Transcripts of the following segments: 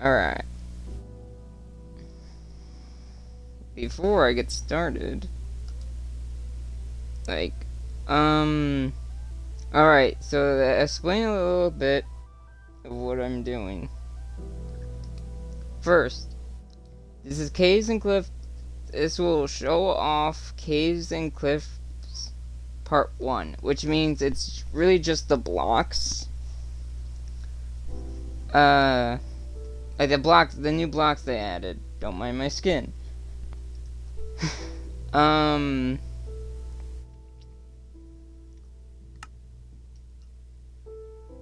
Alright. Before I get started, like, alright, so to explain a little bit of what I'm doing. First, this is Caves and Cliff. This will show off Caves and Cliffs Part 1, which means it's really just the blocks. Like the new blocks they added. Don't mind my skin.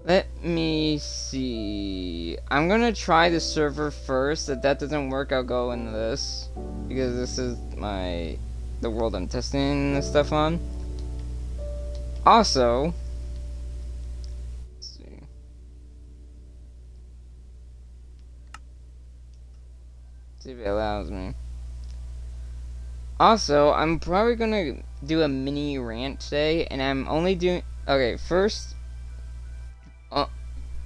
Let me see. I'm gonna try the server first. If that doesn't work, I'll go into this. Because this is the world I'm testing this stuff on. Also, let's see. See if it allows me. Also, I'm probably gonna do a mini rant today, and I'm only doing. Okay, first,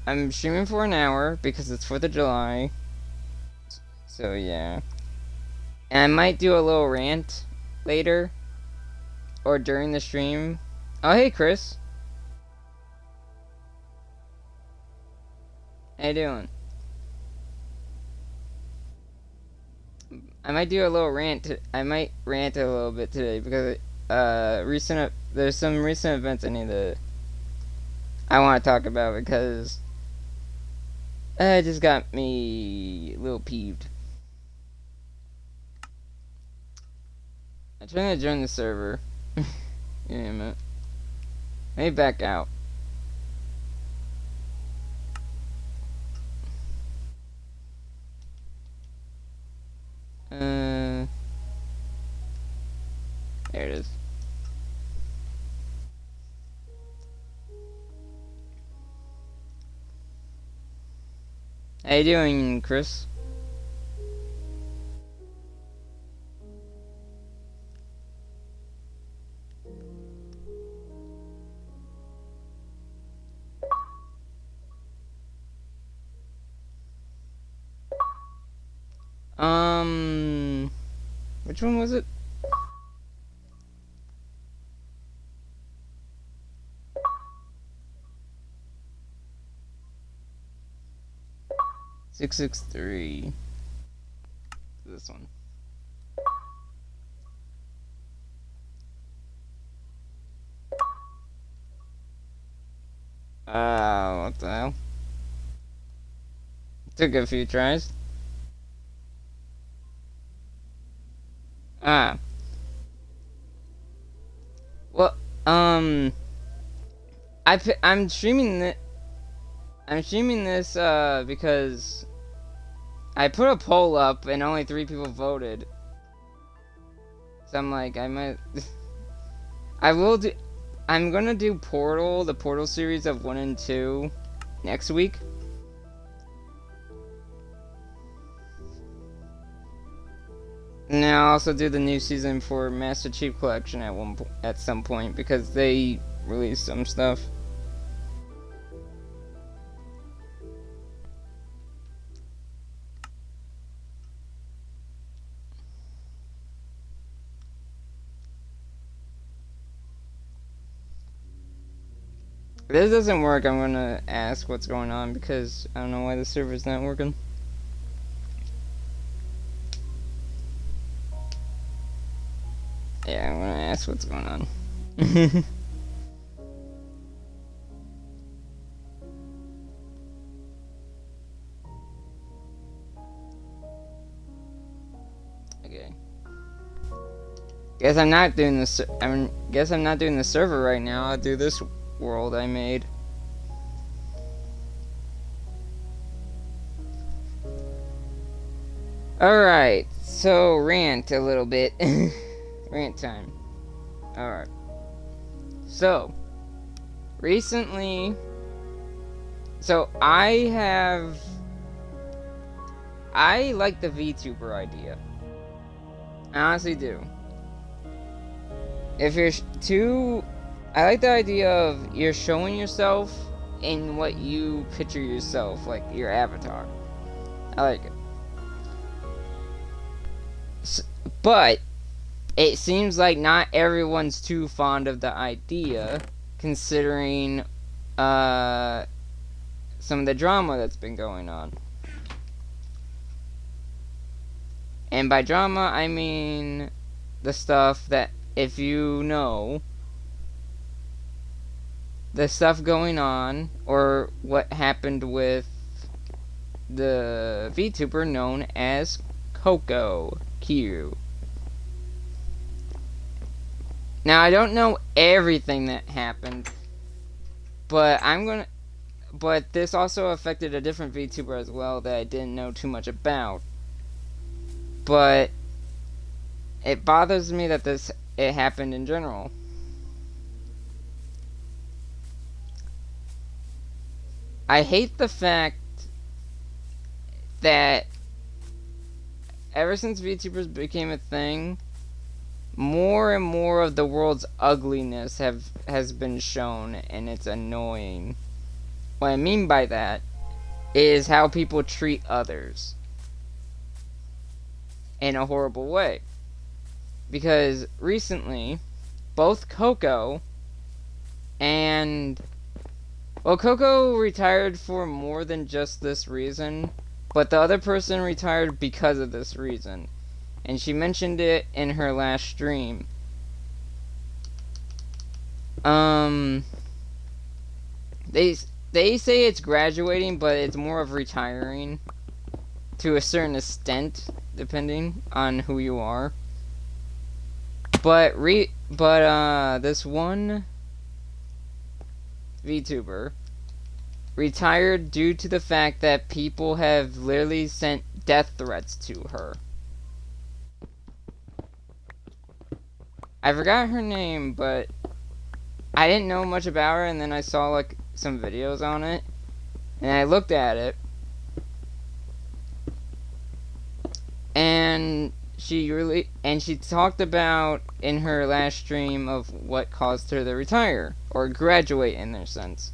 I'm streaming for an hour because it's 4th of July. So yeah, and I might do a little rant later or during the stream. Oh hey, Chris, how you doing? I might do a little rant. I might rant a little bit today because there's some recent events I want to talk about because it just got me a little peeved. I'm trying to join the server. Give me a minute. Let me back out. There it is. How you doing, Chris? Which one was it? (663). This one. What the hell? Took a few tries. Ah. Well, I'm streaming it. I'm streaming this because I put a poll up and only 3 people voted. So I'm like, I might. I will do. I'm gonna do the Portal series of 1 and 2 next week. And I'll also do the new season for Master Chief Collection at some point because they released some stuff. If this doesn't work, I'm gonna ask what's going on because I don't know why the server's not working. Yeah, I'm gonna ask what's going on. Okay. Guess I'm not doing this. Guess I'm not doing the server right now. I'll do this world I made. Alright, so rant a little bit. Rant time. Alright. So, recently... So, I like the VTuber idea. I honestly do. If you're I like the idea of you're showing yourself in what you picture yourself, like your avatar. I like it. But it seems like not everyone's too fond of the idea, considering some of the drama that's been going on. And by drama, I mean the stuff that, if you know, the stuff going on, or what happened with the VTuber known as Coco Q. Now, I don't know everything that happened, but but this also affected a different VTuber as well that I didn't know too much about. But it bothers me that it happened in general. I hate the fact that ever since VTubers became a thing, more and more of the world's ugliness has been shown, and it's annoying. What I mean by that is how people treat others in a horrible way. Because recently, both Coco and... Well, Coco retired for more than just this reason, but the other person retired because of this reason. And she mentioned it in her last stream. They say it's graduating, but it's more of retiring to a certain extent, depending on who you are. But this one VTuber retired due to the fact that people have literally sent death threats to her. I forgot her name, but I didn't know much about her, and then I saw like some videos on it, and I looked at it, and she talked about in her last stream of what caused her to retire or graduate in their sense.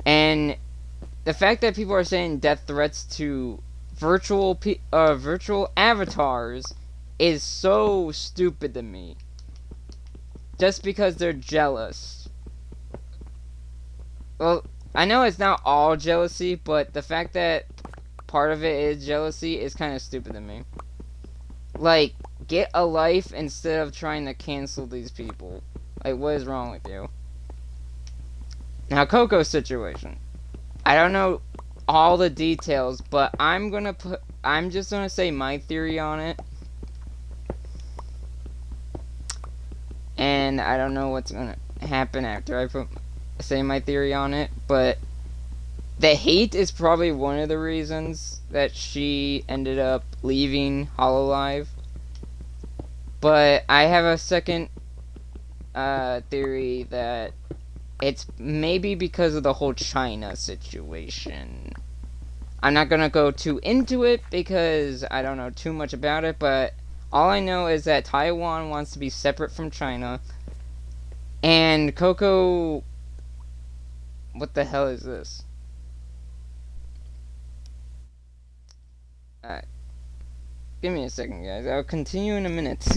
And the fact that people are saying death threats to virtual avatars is so stupid to me. Just because they're jealous. Well, I know it's not all jealousy, but the fact that part of it is jealousy is kind of stupid to me. Like, get a life instead of trying to cancel these people. Like, what is wrong with you? Now, Coco's situation. I don't know all the details, but I'm just gonna say my theory on it. And I don't know what's gonna happen after I say my theory on it, but the hate is probably one of the reasons that she ended up leaving Hololive. But I have a second theory that it's maybe because of the whole China situation. I'm not gonna go too into it because I don't know too much about it, but all I know is that Taiwan wants to be separate from China. And Coco... What the hell is this? Alright. Give me a second, guys. I'll continue in a minute.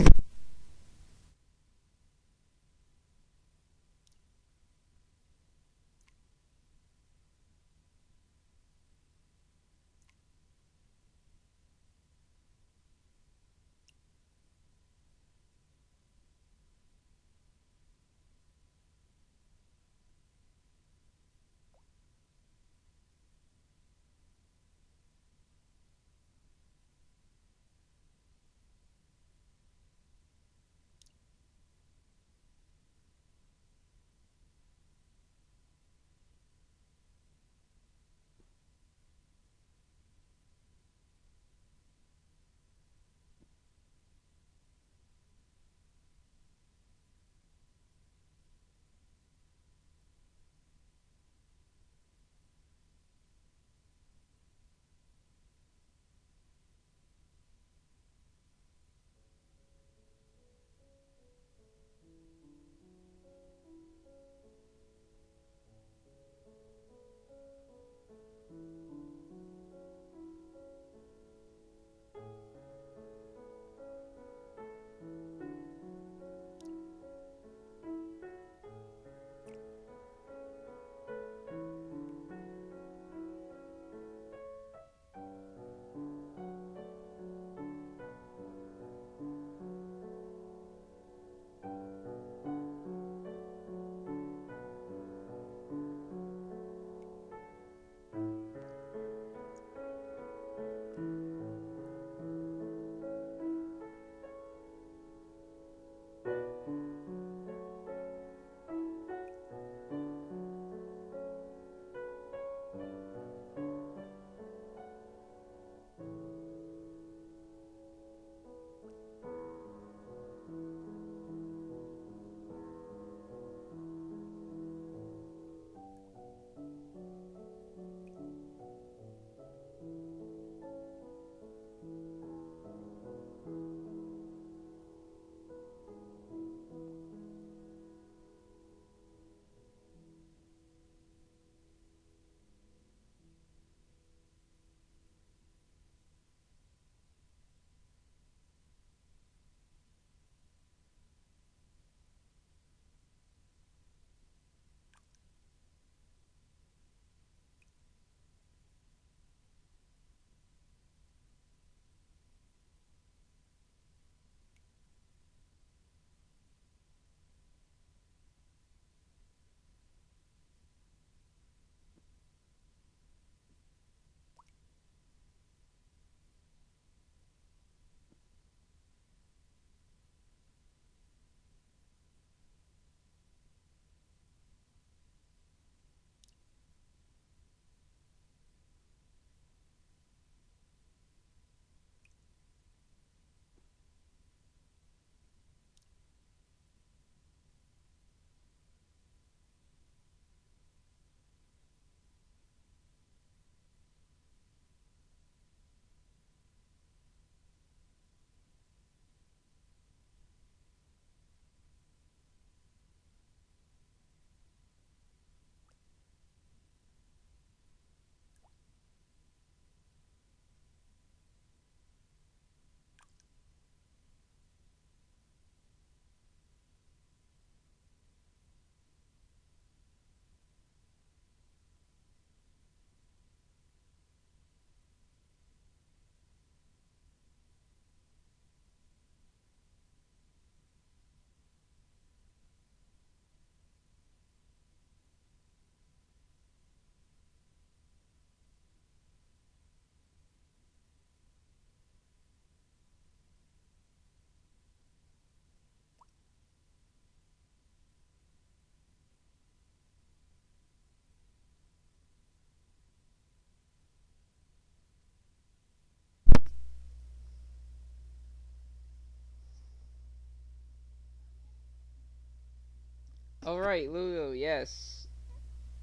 Alright, Lulu, yes.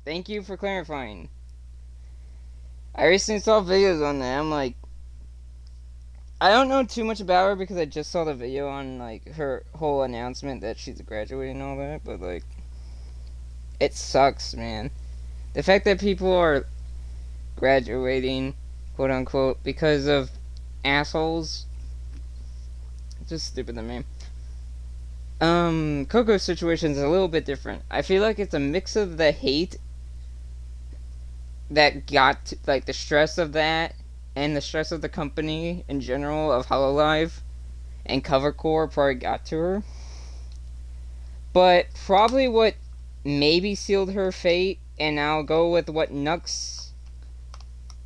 Thank you for clarifying. I recently saw videos on that. I'm like, I don't know too much about her because I just saw the video on, like, her whole announcement that she's graduating and all that, but, like, it sucks, man. The fact that people are graduating, quote unquote, because of assholes, just stupid to me. Coco's situation is a little bit different. I feel like it's a mix of the hate that got to, like, the stress of that and the stress of the company in general of Hololive and Covercore probably got to her. But probably what maybe sealed her fate, and I'll go with what Nux,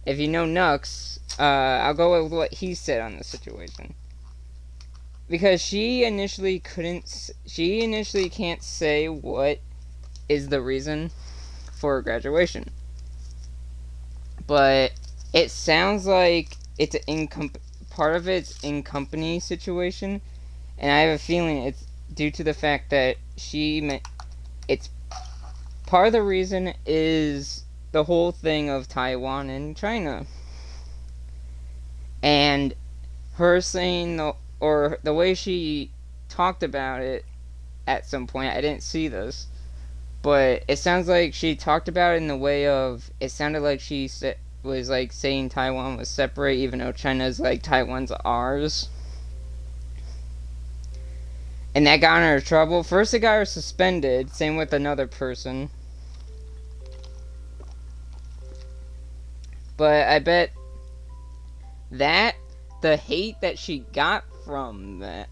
if you know Nux, I'll go with what he said on the situation. Because she initially can't say what is the reason for graduation. But it sounds like it's part of it's in company situation, and I have a feeling it's due to the fact that it's part of the reason is the whole thing of Taiwan and China, and her saying the way she talked about it at some point. I didn't see this, but it sounds like she talked about it in the way of, it sounded like she was like saying Taiwan was separate, even though China's like Taiwan's ours. And that got her in trouble. First, it got her suspended. Same with another person. But I bet that the hate that she got from that,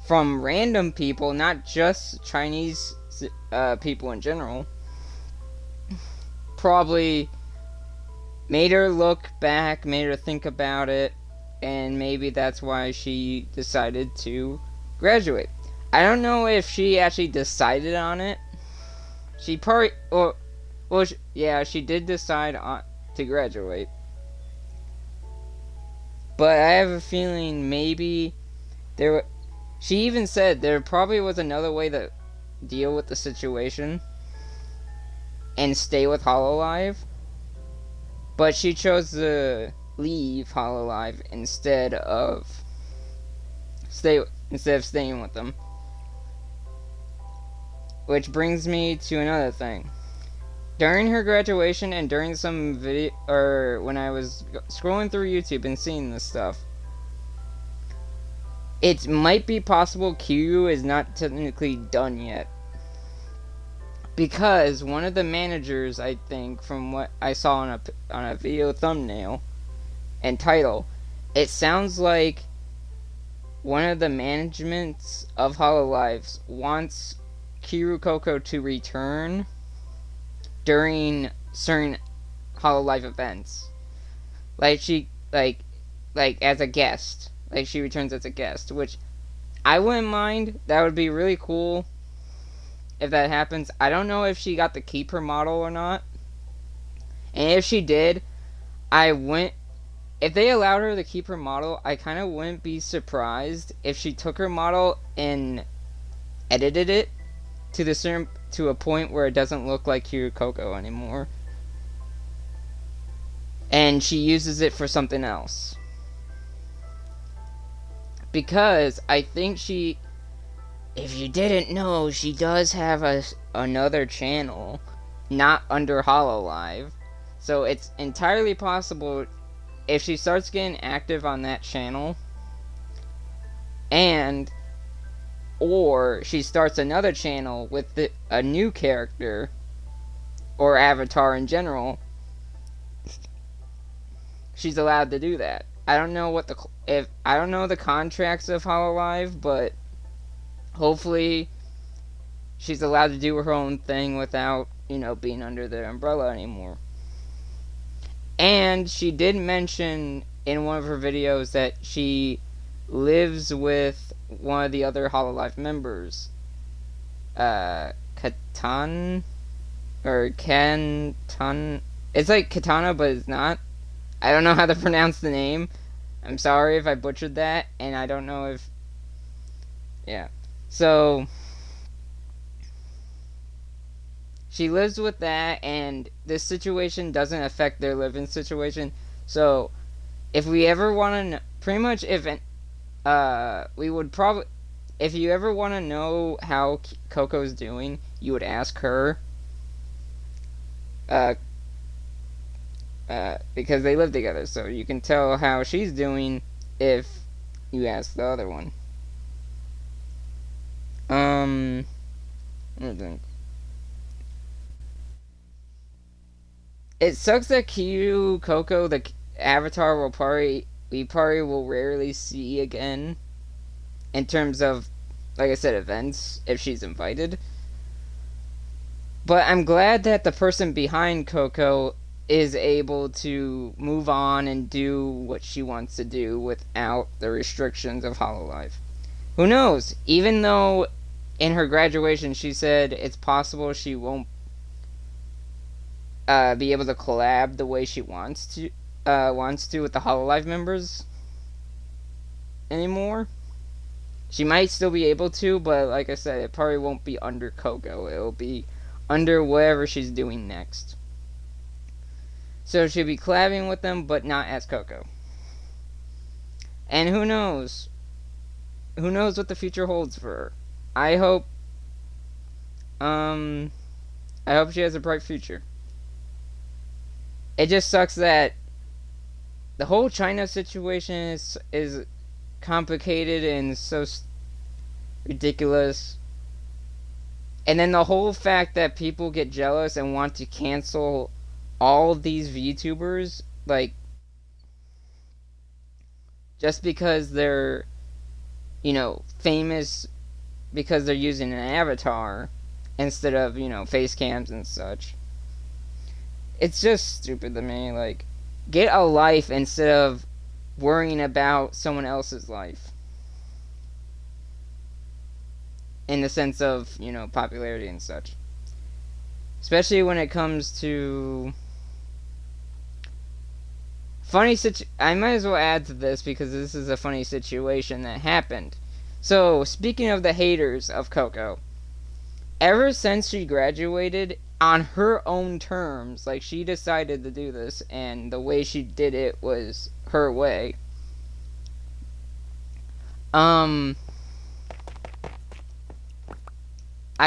from random people, not just Chinese people in general, probably made her look back, made her think about it, and maybe that's why she decided to graduate. I don't know if she actually decided on it. She probably, she did decide to graduate. But I have a feeling maybe she even said there probably was another way to deal with the situation and stay with Hololive, but she chose to leave Hololive instead of staying with them. Which brings me to another thing. During her graduation and during some video, or when I was scrolling through YouTube and seeing this stuff, it might be possible Kiryu is not technically done yet. Because one of the managers, I think, from what I saw on a video thumbnail and title, it sounds like one of the managements of Hololive wants Kiryu Coco to return during certain Hololive events. Like as a guest. Like she returns as a guest, which I wouldn't mind. That would be really cool if that happens. I don't know if she got to keep her model or not. And if she did, if they allowed her to keep her model, I kind of wouldn't be surprised if she took her model and edited it to a point where it doesn't look like Kiryu Coco anymore. And she uses it for something else. Because I think if you didn't know, she does have another channel, not under Hololive. So it's entirely possible if she starts getting active on that channel, or she starts another channel with a new character or avatar in general, she's allowed to do that. I don't know I don't know the contracts of Hololive, but hopefully she's allowed to do her own thing without, being under their umbrella anymore. And she did mention in one of her videos that she lives with one of the other Hololive members, Katan, or Kantan. It's like Katana, but it's not. I don't know how to pronounce the name. I'm sorry if I butchered that, and I don't know if... Yeah. So she lives with that, and this situation doesn't affect their living situation. So if we ever want to, pretty much, if we would probably, if you ever want to know how Coco's doing, you would ask her. Uh, because they live together, so you can tell how she's doing if you ask the other one. Let me think. It sucks that Kiryu Coco, the avatar, we probably will rarely see again in terms of, like I said, events if she's invited. But I'm glad that the person behind Coco is able to move on and do what she wants to do without the restrictions of Hololive. Who knows? Even though in her graduation she said it's possible she won't be able to collab the way she wants to with the Hololive members anymore. She might still be able to, but like I said, it probably won't be under Coco. It'll be under whatever she's doing next. So she'll be collabing with them, but not as Coco. And who knows? Who knows what the future holds for her? I hope. I hope she has a bright future. It just sucks that the whole China situation is complicated and so ridiculous. And then the whole fact that people get jealous and want to cancel all of these VTubers, like, just because they're, famous because they're using an avatar instead of, face cams and such. It's just stupid to me. Like, get a life instead of worrying about someone else's life. In the sense of, popularity and such. Especially when it comes to I might as well add to this because this is a funny situation that happened. So, speaking of the haters of Coco, ever since she graduated on her own terms, like, she decided to do this, and the way she did it was her way. I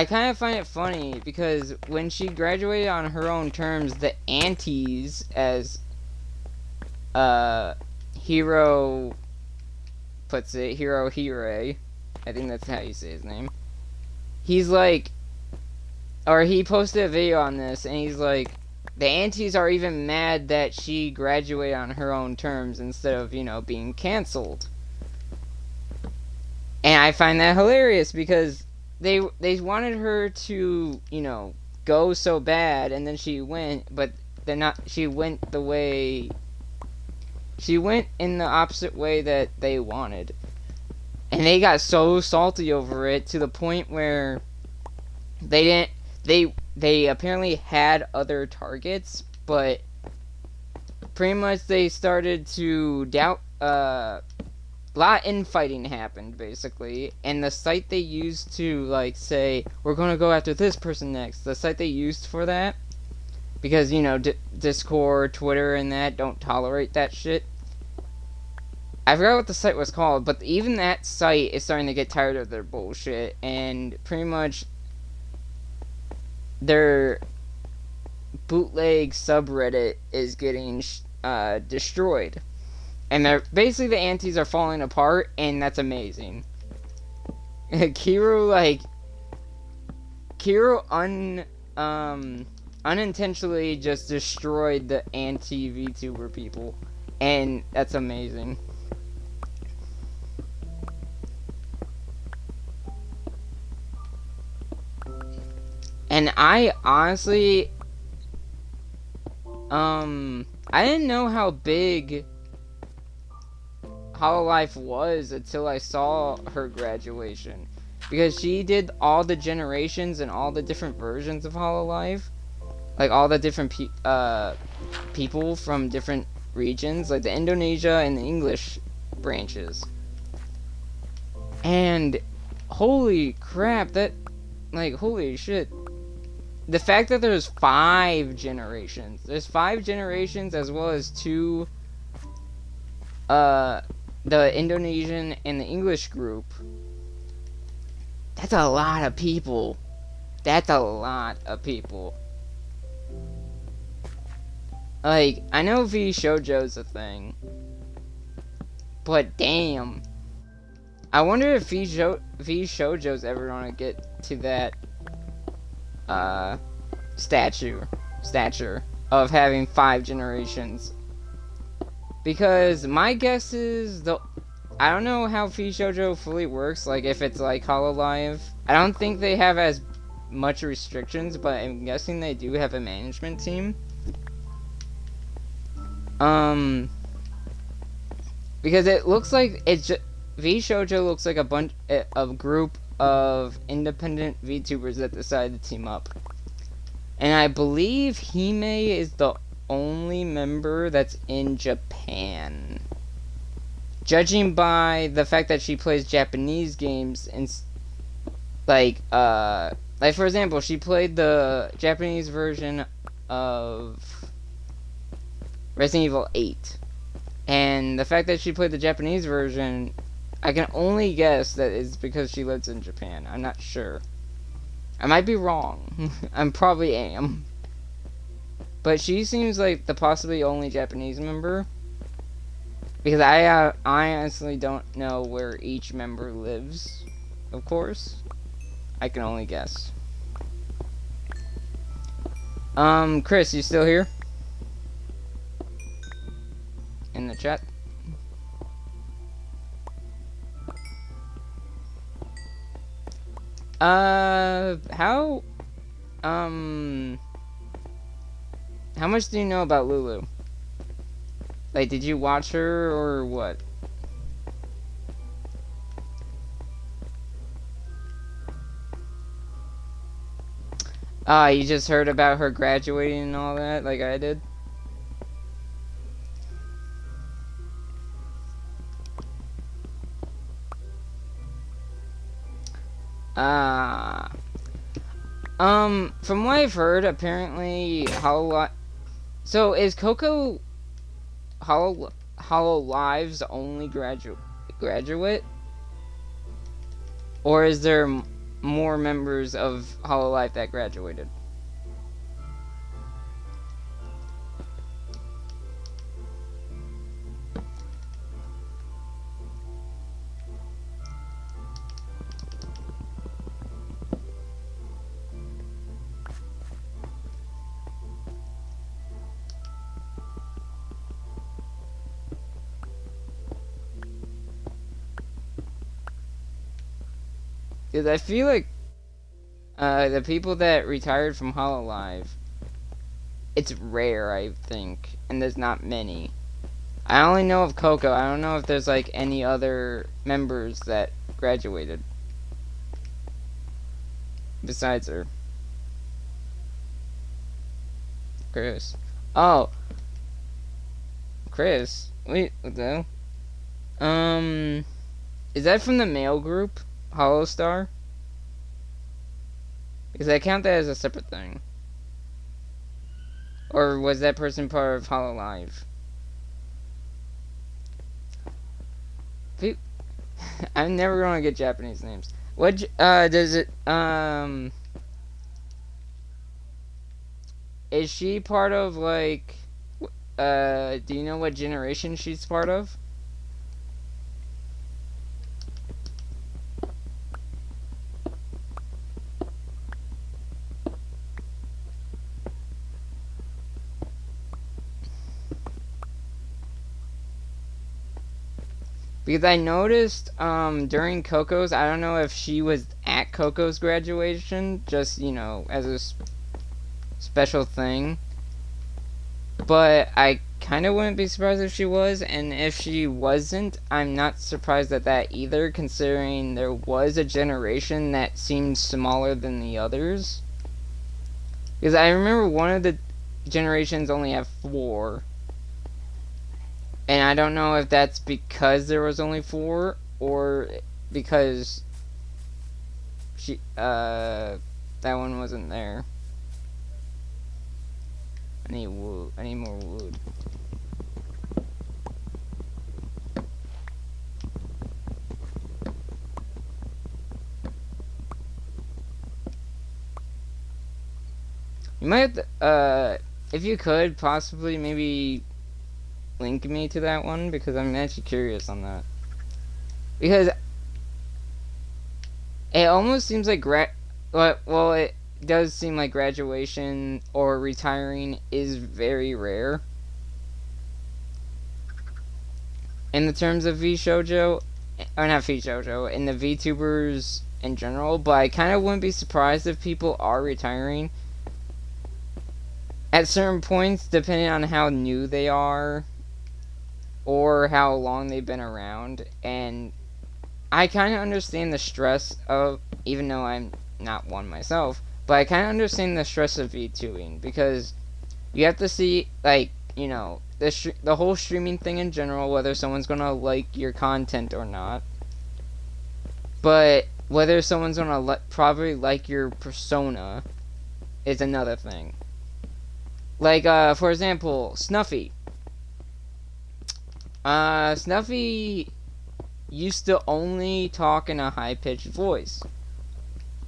kind of find it funny because when she graduated on her own terms, the aunties, as Hiro puts it, Hiro Hire, I think that's how you say his name. He's like, or he posted a video on this, and he's like, the aunties are even mad that she graduated on her own terms instead of, being canceled. And I find that hilarious because they wanted her to, go so bad, and then she went, but she went in the opposite way that they wanted. And they got so salty over it to the point where they apparently had other targets, but pretty much they started to doubt, a lot of infighting happened, basically, and the site they used to, like, say, we're gonna go after this person next, the site they used for that, because, Discord, Twitter, and that don't tolerate that shit. I forgot what the site was called, but even that site is starting to get tired of their bullshit, and pretty much their bootleg subreddit is getting destroyed. And basically the antis are falling apart, and that's amazing. Kiro unintentionally just destroyed the anti-VTuber people, and that's amazing. And I honestly, I didn't know how big Hololive was until I saw her graduation, because she did all the generations and all the different versions of Hololive, like all the different people from different regions, like the Indonesia and the English branches. And holy crap, that, like, holy shit. The fact that there's 5 generations. There's 5 generations as well as 2, the Indonesian and the English group. That's a lot of people. That's a lot of people. Like, I know V Shoujo's a thing. But damn. I wonder if V Shoujo's ever gonna get to that stature of having 5 generations. Because my guess is I don't know how V Shoujo fully works, like if it's like Hololive. I don't think they have as much restrictions, but I'm guessing they do have a management team. Because it looks like V Shoujo looks like a group of independent VTubers that decided to team up. And I believe Hime is the only member that's in Japan. Judging by the fact that she plays Japanese games and like for example, she played the Japanese version of Resident Evil 8. And the fact that she played the Japanese version, I can only guess that it's because she lives in Japan. I'm not sure. I might be wrong. I probably am. But she seems like the possibly only Japanese member. Because I honestly don't know where each member lives, of course. I can only guess. Chris, you still here? In the chat? How much do you know about Lulu? Like, did you watch her or what? You just heard about her graduating and all that, like I did? From what I've heard, apparently so is Coco Hololive's only graduate? Or is there more members of Hololive that graduated? Because I feel like the people that retired from Hololive, it's rare, I think, and there's not many. I only know of Coco. I don't know if there's like any other members that graduated besides her. Chris. Oh, Chris. Wait, what the hell? Is that from the male group? Holostar? Because I count that as a separate thing. Or was that person part of Hololive? I'm never gonna get Japanese names. What, does it, is she part of, like, do you know what generation she's part of? Because I noticed, during Coco's, I don't know if she was at Coco's graduation, just, you know, as a special thing. But I kind of wouldn't be surprised if she was, and if she wasn't, I'm not surprised at that either, considering there was a generation that seemed smaller than the others. Because I remember one of the generations only have 4. And I don't know if that's because there was only 4, or because that one wasn't there. I need wood. I need more wood. You might have to, if you could, possibly maybe link me to that one, because I'm actually curious on that. Because it almost seems like well, it does seem like graduation or retiring is very rare in the terms of VShojo, or not VShojo, in the VTubers in general. But I kind of wouldn't be surprised if people are retiring at certain points, depending on how new they are or how long they've been around. And I kind of understand the stress of, even though I'm not one myself, but I kind of understand the stress of VTubing, because you have to see, like, you know, the whole streaming thing in general, whether someone's gonna like your content or not, but whether someone's gonna probably like your persona is another thing. Like, for example, Snuffy. Snuffy used to only talk in a high-pitched voice.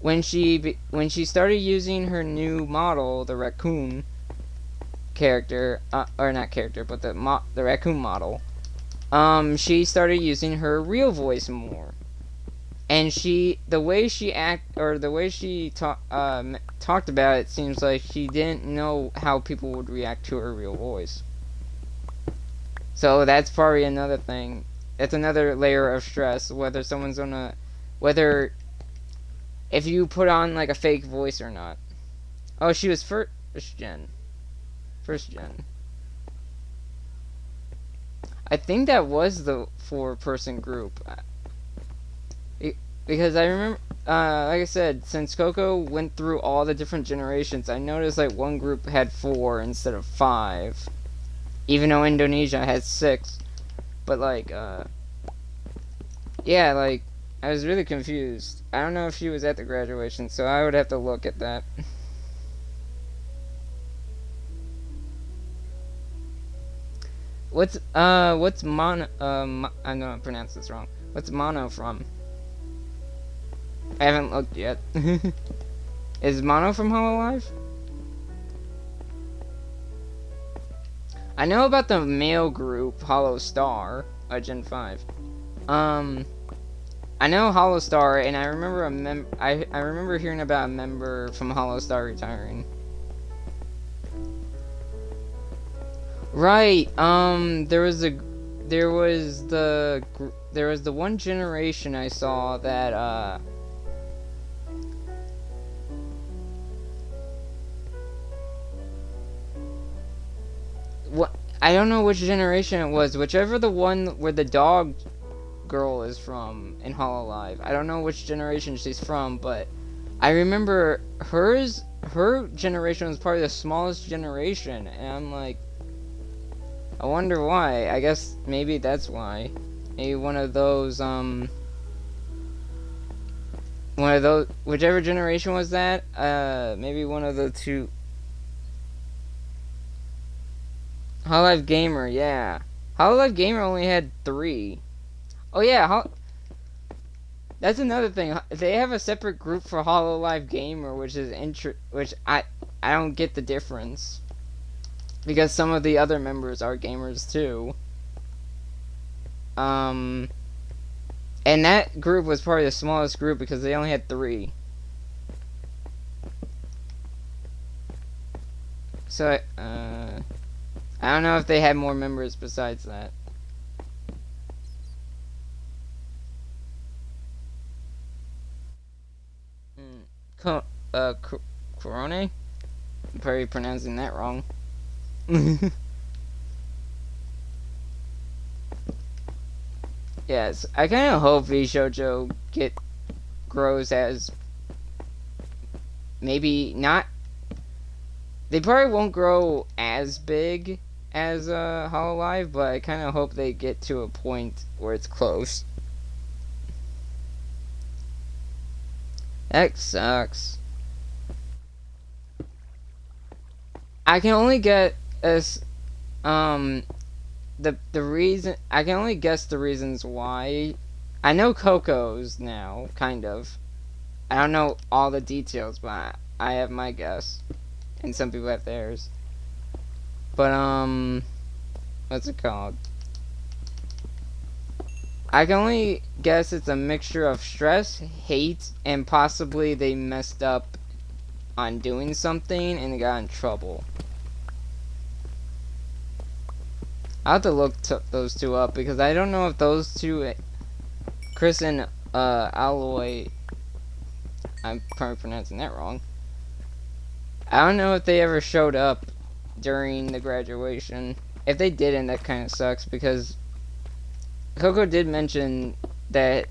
When she started using her new model, the raccoon character, or not character, but the raccoon model, she started using her real voice more. And the way she talked about it seems like she didn't know how people would react to her real voice. So that's probably another thing. That's another layer of stress, whether if you put on like a fake voice or not. Oh, she was first gen. I think that was the 4-person group. Because I remember, like I said, since Coco went through all the different generations, I noticed like one group had 4 instead of 5. Even though Indonesia has 6. But like, yeah, like, I was really confused. I don't know if she was at the graduation, so I would have to look at that. What's mono, I'm gonna pronounce this wrong. What's mono from? I haven't looked yet. Is mono from Hololive? I know about the male group, Hollow Star, Gen 5. I know Hollow Star, and I remember I remember hearing about a member from Hollow Star retiring. Right. There was the one generation I saw that what, I don't know which generation it was. Whichever the one where the dog girl is from in Hololive. I don't know which generation she's from, but I remember her generation was probably the smallest generation, and I'm like, I wonder why. I guess maybe that's why. Maybe one of those, whichever generation was that, maybe one of the two. Hololive Gamer, yeah. Hololive Gamer only had 3. Oh yeah, that's another thing. They have a separate group for Hololive Gamer, which I don't get the difference. Because some of the other members are gamers too. And that group was probably the smallest group because they only had 3. So, I don't know if they had more members besides that. Corone? I'm probably pronouncing that wrong. Yes, I kind of hope VShojo grows as maybe not. They probably won't grow as big as Hololive, but I kind of hope they get to a point where it's close. That sucks. I can only get as the reason I can only guess the reasons why. I know Coco's now, kind of. I don't know all the details, but I have my guess, and some people have theirs. But what's it called? I can only guess it's a mixture of stress, hate, and possibly they messed up on doing something and they got in trouble. I'll have to look those two up because I don't know if those two, Chris and Alloy, I'm probably pronouncing that wrong. I don't know if they ever showed up during the graduation. If they didn't, that kind of sucks because Coco did mention that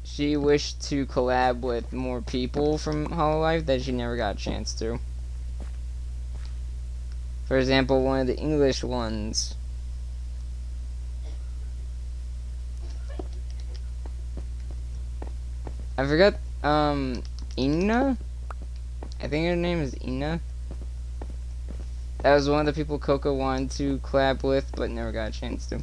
she wished to collab with more people from Hololive that she never got a chance to. For example, one of the English ones. I forgot, Ina? I think her name is Ina. That was one of the people Coco wanted to collab with, but never got a chance to.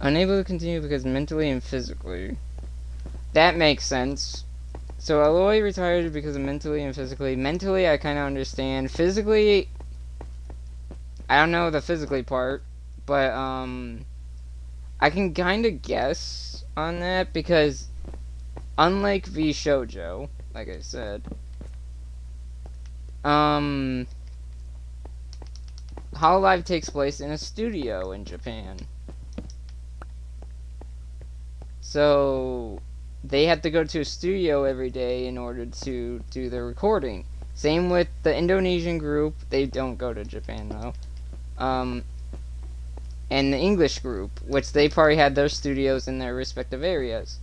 Unable to continue because mentally and physically. That makes sense. So Aloy retired because of mentally and physically. Mentally, I kind of understand. Physically, I don't know the physically part, but I can kind of guess on that because unlike V Shoujo, like I said, Hololive takes place in a studio in Japan. So they have to go to a studio every day in order to do their recording. Same with the Indonesian group. They don't go to Japan though. And the English group, which they probably had their studios in their respective areas.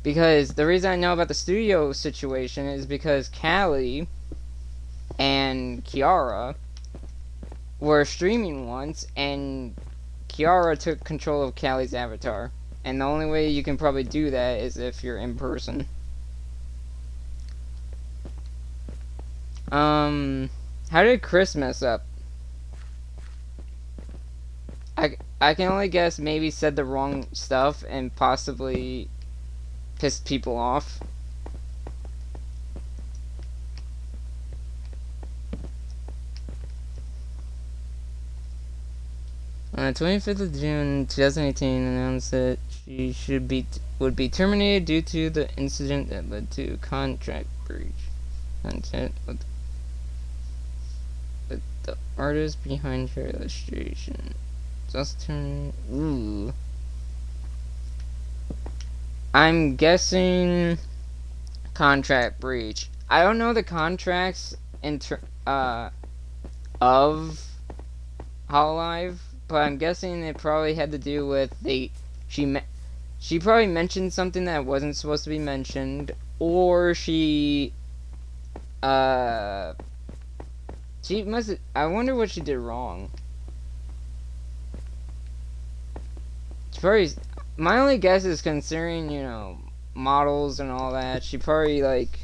Because the reason I know about the studio situation is because Callie and Kiara were streaming once, and Kiara took control of Callie's avatar. And the only way you can probably do that is if you're in person. How did Chris mess up? I can only guess maybe said the wrong stuff and possibly pissed people off. On the 25th of June 2018, announced that she would be terminated due to the incident that led to contract breach. Content with the artist behind her illustration. Just turn. Ooh. I'm guessing contract breach. I don't know the contracts of Hololive, but I'm guessing it probably had to do with she probably mentioned something that wasn't supposed to be mentioned, or she must. I wonder what she did wrong. She probably. My only guess is considering, you know, models and all that, she probably, like,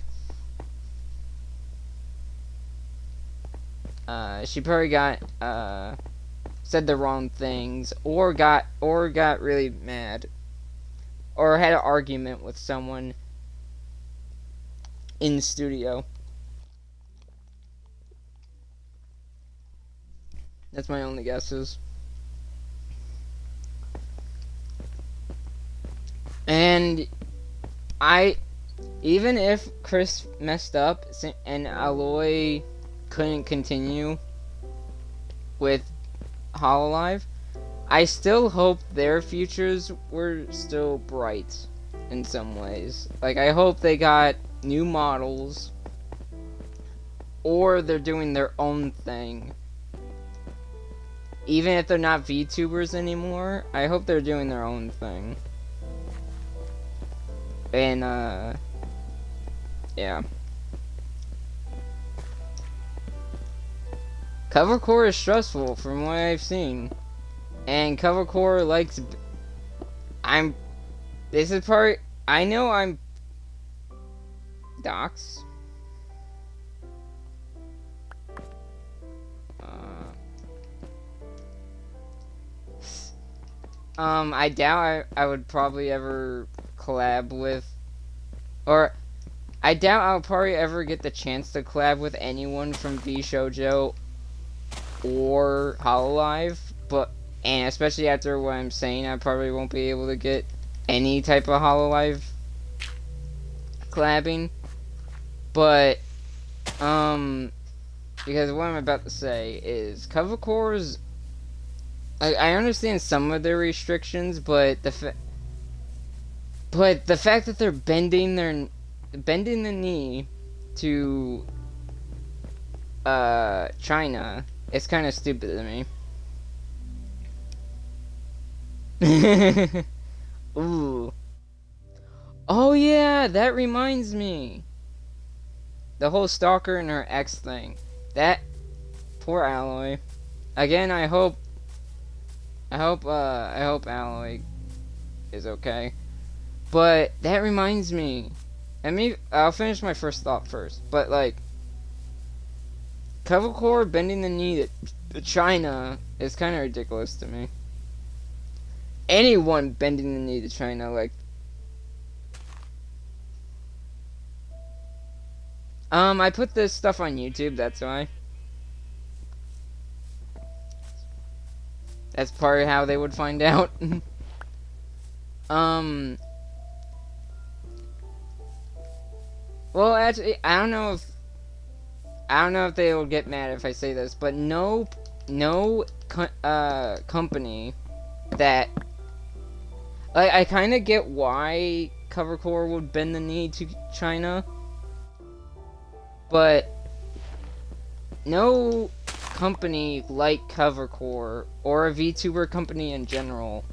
she probably got, said the wrong things, or got really mad, or had an argument with someone in the studio. That's my only guesses. And even if Chris messed up and Alloy couldn't continue with Hololive, I still hope their futures were still bright in some ways. Like, I hope they got new models, or they're doing their own thing. Even if they're not VTubers anymore, I hope they're doing their own thing. And, yeah. Covercore is stressful from what I've seen. And Covercore likes... I'm... This is part... I know I'm... Docs. I doubt I would probably ever collab with... Or... I doubt I'll probably ever get the chance to collab with anyone from VShojo or Hololive, but... And especially after what I'm saying, I probably won't be able to get any type of Hololive collabing. But, because what I'm about to say is Covercore's... I understand some of their restrictions, but the fact that they're bending the knee to China is kind of stupid to me. Ooh. Oh yeah, that reminds me. The whole Stalker and her ex thing. That poor Alloy. Again, I hope Alloy is okay. But that reminds me. I'll finish my first thought first. But like, Covercore bending the knee to China is kind of ridiculous to me. Anyone bending the knee to China, like. I put this stuff on YouTube, that's why. That's part of how they would find out. Well, actually, I don't know if they will get mad if I say this, but no company that, like, I kind of get why Covercore would bend the knee to China, but no company like Covercore or a VTuber company in general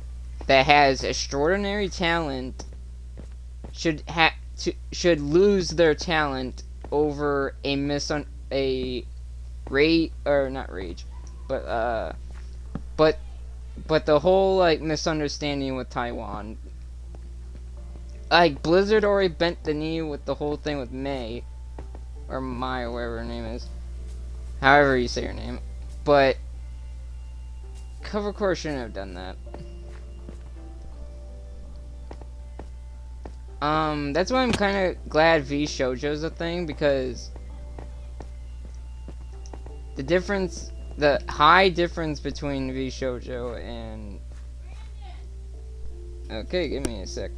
that has extraordinary talent should lose their talent over not rage, but the whole like misunderstanding with Taiwan. Like Blizzard already bent the knee with the whole thing with May or Mai or whatever her name is. However you say her name. But Covercore shouldn't have done that. That's why I'm kind of glad VShojo's a thing, because the high difference between VShojo and... Okay, give me a sec.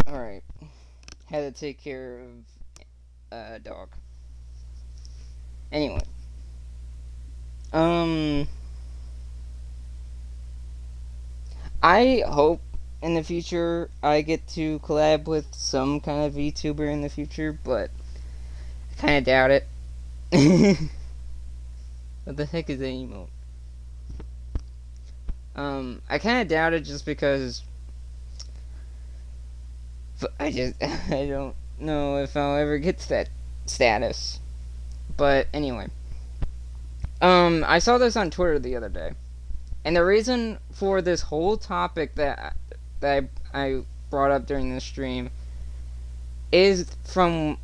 Alright. Had to take care of a dog. Anyway. I hope in the future I get to collab with some kind of VTuber in the future, but I kinda doubt it. What the heck is that emote? I kinda doubt it just because I don't know if I'll ever get to that status. But anyway, I saw this on Twitter the other day, and the reason for this whole topic that I brought up during this stream is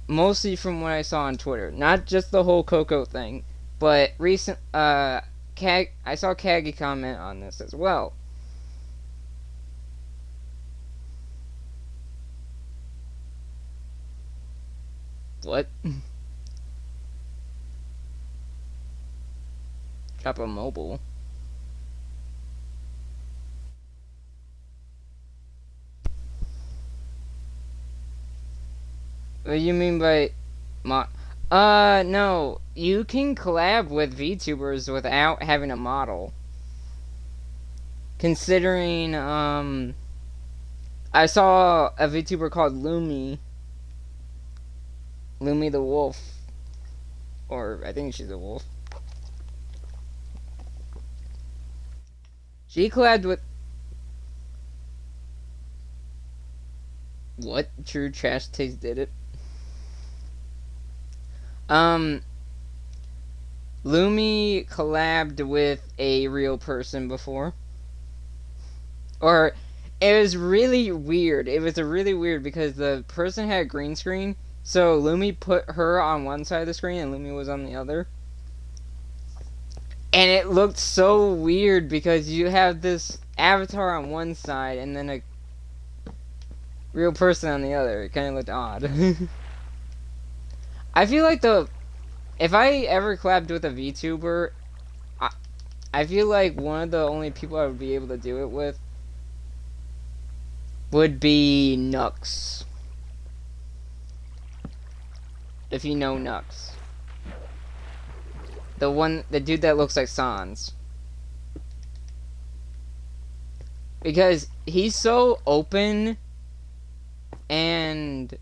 mostly from what I saw on Twitter, not just the whole Coco thing, but I saw Kagi comment on this as well. What? Drop a mobile. What do you mean by no. You can collab with VTubers without having a model. Considering, I saw a VTuber called Lumi the Wolf. Or, I think she's a wolf. She collabed with... What? True Trash Taste did it? Lumi collabed with a real person before. Or, it was really weird. It was really weird because the person had a green screen, so Lumi put her on one side of the screen and Lumi was on the other. And it looked so weird because you have this avatar on one side and then a real person on the other. It kind of looked odd. I feel like if I ever collabed with a VTuber, I feel like one of the only people I would be able to do it with would be Nux. If you know Nux. The dude that looks like Sans. Because he's so open and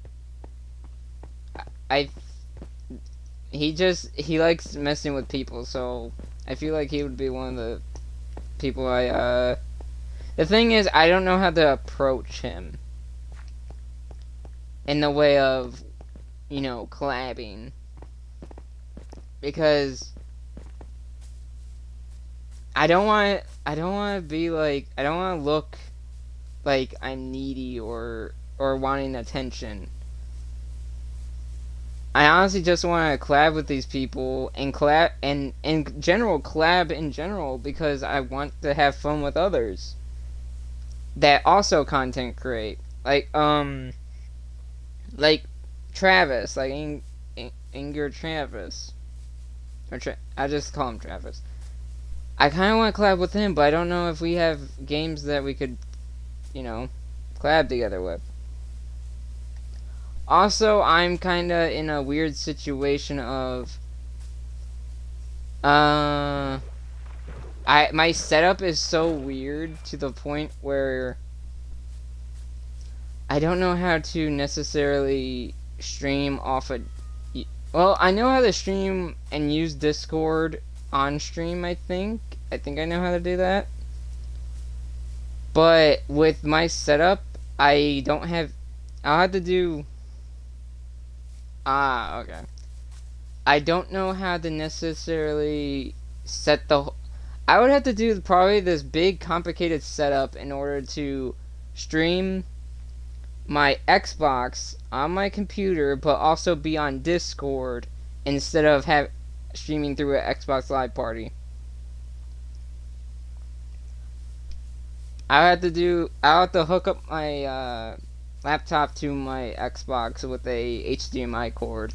he likes messing with people, so I feel like he would be one of the people the thing is, I don't know how to approach him in the way of, you know, collabing, because I don't want to be like, I don't want to look like I'm needy or wanting attention. I honestly just want to collab with these people and collab and in general because I want to have fun with others that also content create, like Travis, like Inger Travis, or I just call him Travis. I kind of want to collab with him, but I don't know if we have games that we could, you know, collab together with. Also, I'm kind of in a weird situation of, my setup is so weird to the point where I don't know how to necessarily stream off well, I know how to stream and use Discord on stream, I think I know how to do that. But with my setup, I don't have, I'll have to do, okay. I don't know how to necessarily set I would have to do probably this big complicated setup in order to stream my Xbox on my computer, but also be on Discord instead of streaming through an Xbox Live Party. I'll have to hook up my laptop to my Xbox with a HDMI cord,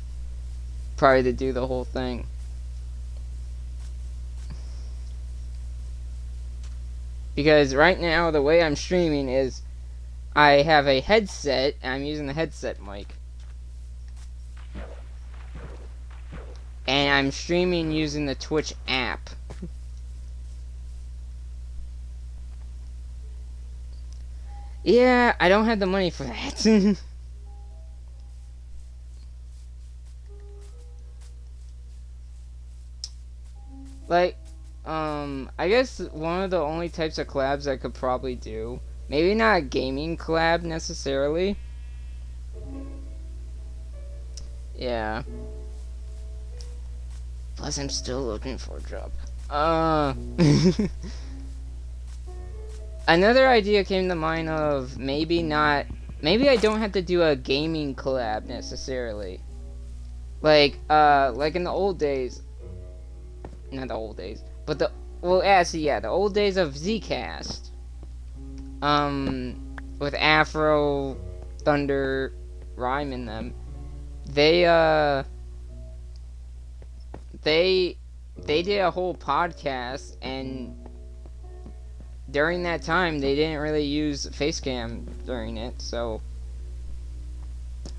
probably, to do the whole thing. Because right now the way I'm streaming is I have a headset and I'm using the headset mic. And I'm streaming using the Twitch app. Yeah, I don't have the money for that. Like, I guess one of the only types of collabs I could probably do, maybe not a gaming collab necessarily, Yeah. Plus, I'm still looking for a job. Another idea came to mind of maybe I don't have to do a gaming collab necessarily. Like in the old days, not the old days, but the old days of Zcast. With Afro, Thunder, Rhyme in them. They they did a whole podcast, and during that time they didn't really use Facecam during it, so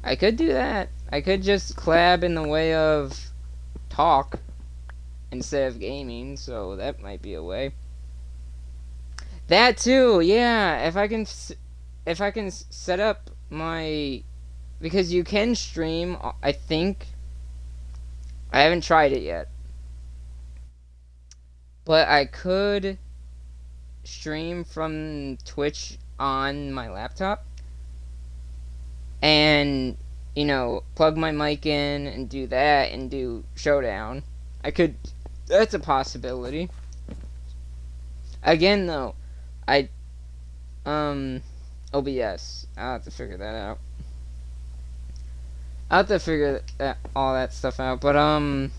I could do that. I could just collab in the way of talk instead of gaming, so that might be a way. That too, yeah. If I can set up my, because you can stream. I think I haven't tried it yet, but I could stream from Twitch on my laptop, and plug my mic in and do that and do Showdown. I could. That's a possibility. Again, though, I OBS. I'll have to figure that out. I'll have to figure all that stuff out. But I'm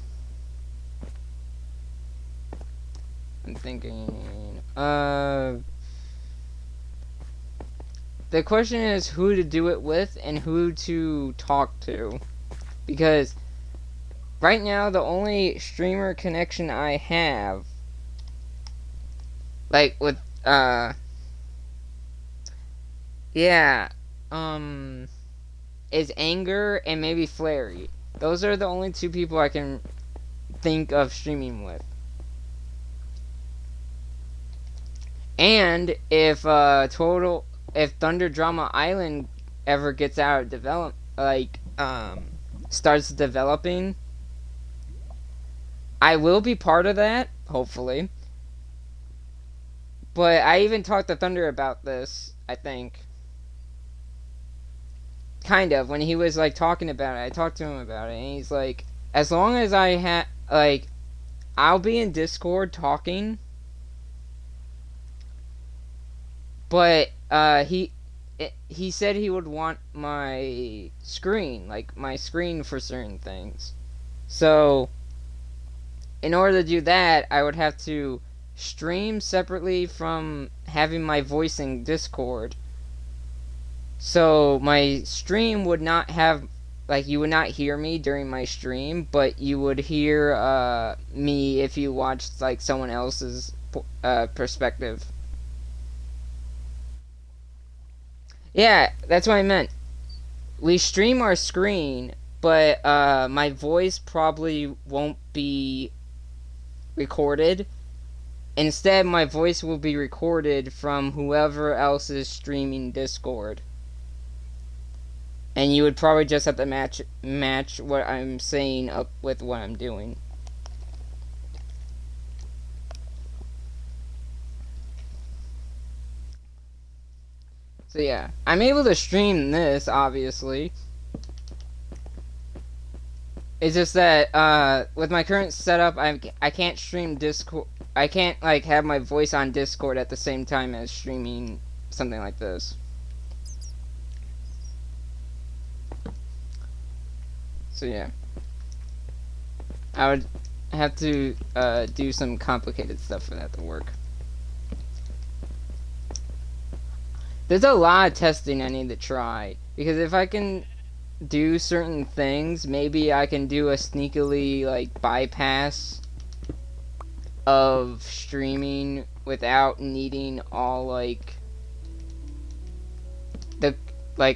thinking. The question is who to do it with and who to talk to, because right now the only streamer connection I have, like with yeah, is Anger and maybe Flary. Those are the only two people I can think of streaming with. And if Thunder Drama Island ever gets out of starts developing, I will be part of that, hopefully. But I even talked to Thunder about this, I think. Kind of, when he was talking about it, I talked to him about it, and he's like, as long as I'll be in Discord talking, but he said he would want my screen, my screen for certain things. So in order to do that, I would have to stream separately from having my voice in Discord. So my stream would not have, you would not hear me during my stream, but you would hear me if you watched someone else's perspective. Yeah, that's what I meant. We stream our screen, but my voice probably won't be recorded. Instead, my voice will be recorded from whoever else is streaming Discord. And you would probably just have to match what I'm saying up with what I'm doing. So yeah, I'm able to stream this, obviously. It's just that with my current setup, I can't stream Discord. I can't have my voice on Discord at the same time as streaming something like this. So yeah, I would have to do some complicated stuff for that to work. There's a lot of testing I need to try, because if I can do certain things, maybe I can do a sneakily bypass of streaming without needing all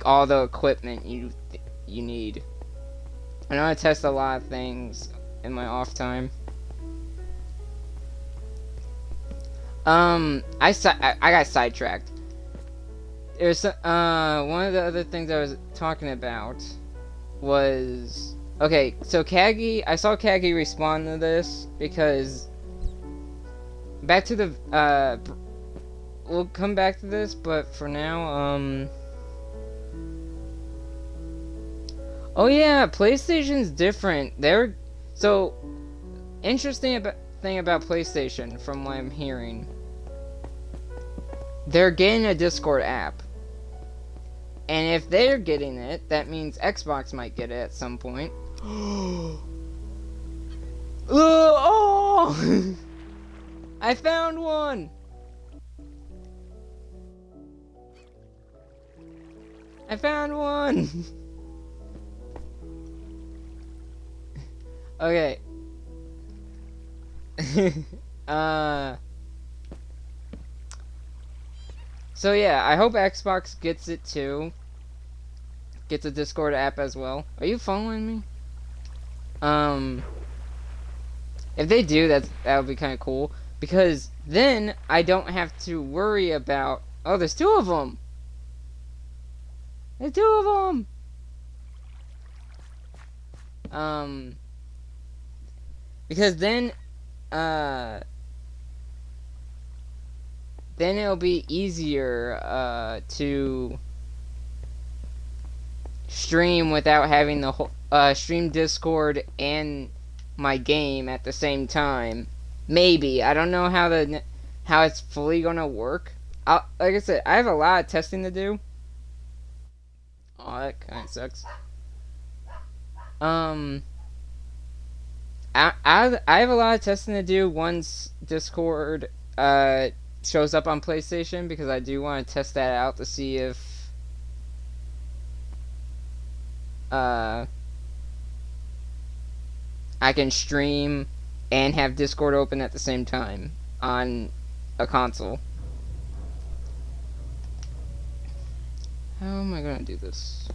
all the equipment you need. I know I test a lot of things in my off time. I got sidetracked. There's one of the other things I was talking about was, okay, so Kagi, I saw Kagi respond to this, because back to the we'll come back to this, but for now, Oh yeah, PlayStation's different. They're so interesting about thing about PlayStation from what I'm hearing. They're getting a Discord app. And if they're getting it, that means Xbox might get it at some point. Oh! I found one! I found one! Okay. uh... So yeah, I hope Xbox gets it too. Gets a Discord app as well. Are you following me? If they do, that would be kind of cool. Because then I don't have to worry about... Oh, there's two of them! There's two of them! Because then it'll be easier, to stream without having the whole, stream Discord and my game at the same time. Maybe. I don't know how it's fully gonna work. Like I said, I have a lot of testing to do. Oh, that kind of sucks. I have a lot of testing to do once Discord shows up on PlayStation, because I do want to test that out to see if I can stream and have Discord open at the same time on a console. How am I gonna do this?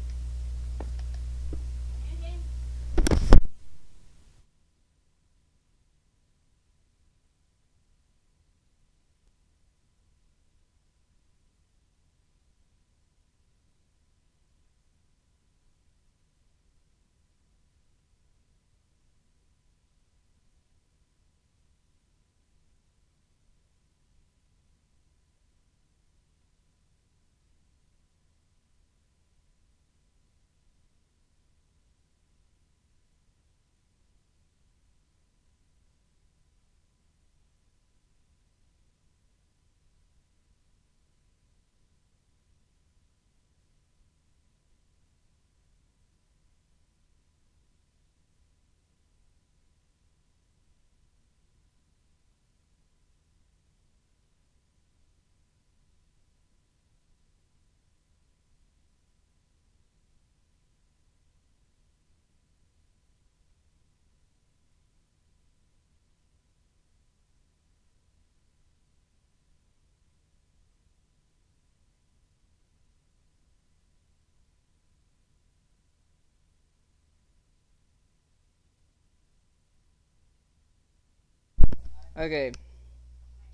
Okay.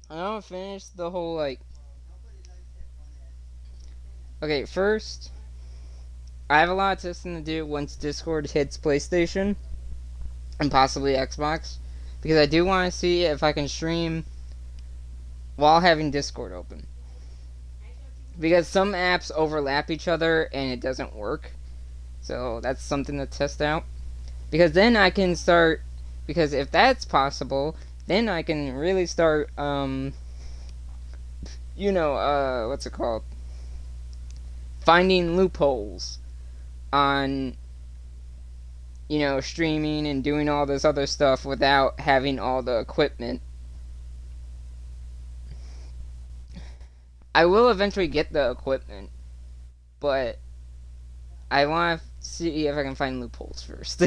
I'm gonna finish the whole, like... Okay, first, I have a lot of testing to do once Discord hits PlayStation and possibly Xbox, because I do want to see if I can stream while having Discord open. Because some apps overlap each other and it doesn't work. So that's something to test out. Because then I can start... Because if that's possible, then I can really start, what's it called? Finding loopholes on, streaming and doing all this other stuff without having all the equipment. I will eventually get the equipment, but I want to see if I can find loopholes first.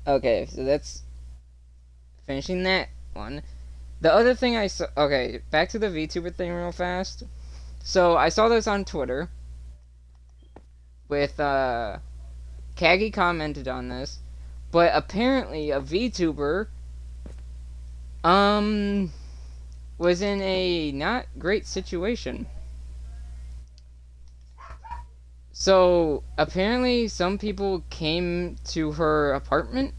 Okay, so that's finishing that one. The other thing I saw... Okay, back to the VTuber thing real fast. So, I saw this on Twitter with, Kagi commented on this, but apparently a VTuber, was in a not great situation. So, apparently some people came to her apartment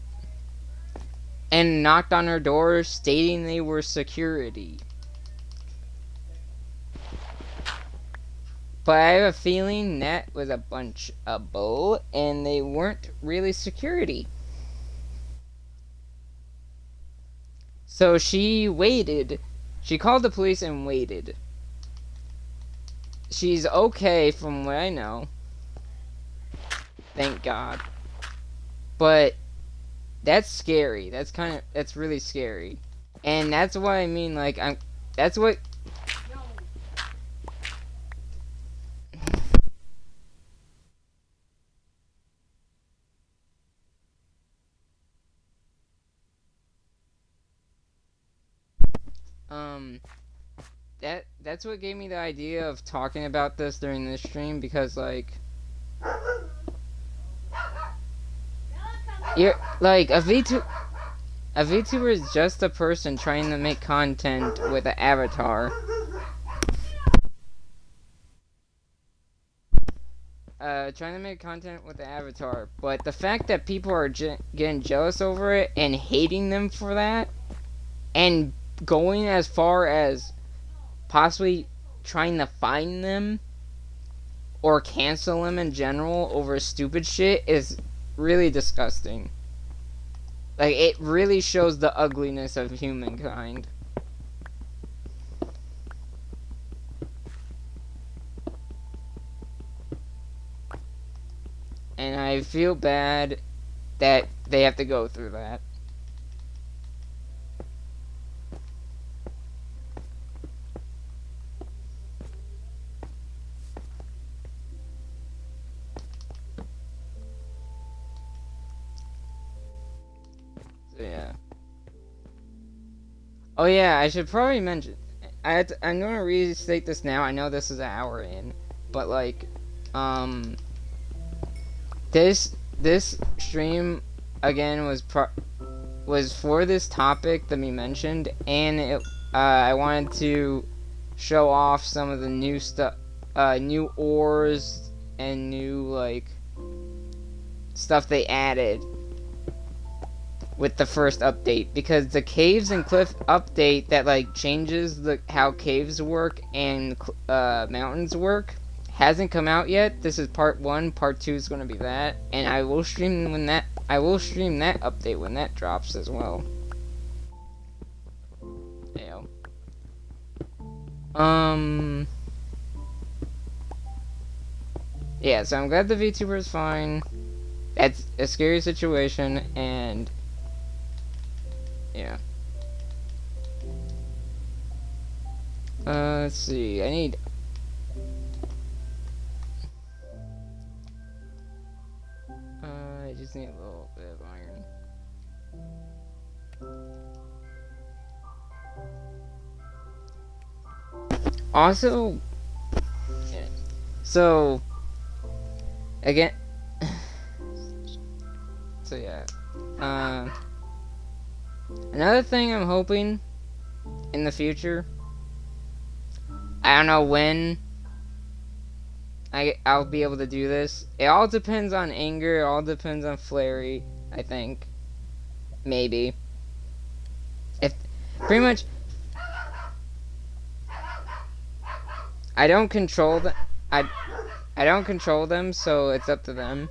and knocked on her door stating they were security. But I have a feeling that was a bunch of bull, and they weren't really security. So she waited. She called the police and waited. She's okay from what I know. Thank God. But that's scary. That's really scary. And that's what I mean, like, that's what, um, that's what gave me the idea of talking about this during this stream, because, like, you're, like, a VTuber is just a person trying to make content with an avatar. Trying to make content with the avatar, but the fact that people are getting jealous over it and hating them for that, and going as far as possibly trying to fine them or cancel them in general over stupid shit is really disgusting. Like, it really shows the ugliness of humankind. And I feel bad that they have to go through that. So, yeah. Oh yeah, I should probably mention. I'm gonna restate this now. I know this is an hour in, but like, this stream again was for this topic that we mentioned, and I wanted to show off some of the new stuff, new ores and new like stuff they added with the first update, because the caves and cliff update that like changes how caves work and mountains work hasn't come out yet. This is part 1. Part 2 is going to be that, and I will stream that update when that drops as well. Yeah. Yeah, so I'm glad the VTuber is fine. That's a scary situation, and yeah. Let's see. I just need a little bit of iron. Also, yeah. So again, so yeah. Another thing I'm hoping in the future, I don't know when I'll be able to do this. It all depends on Anger. It all depends on Flary, I think. Maybe. If pretty much, I don't control them. I don't control them, so it's up to them.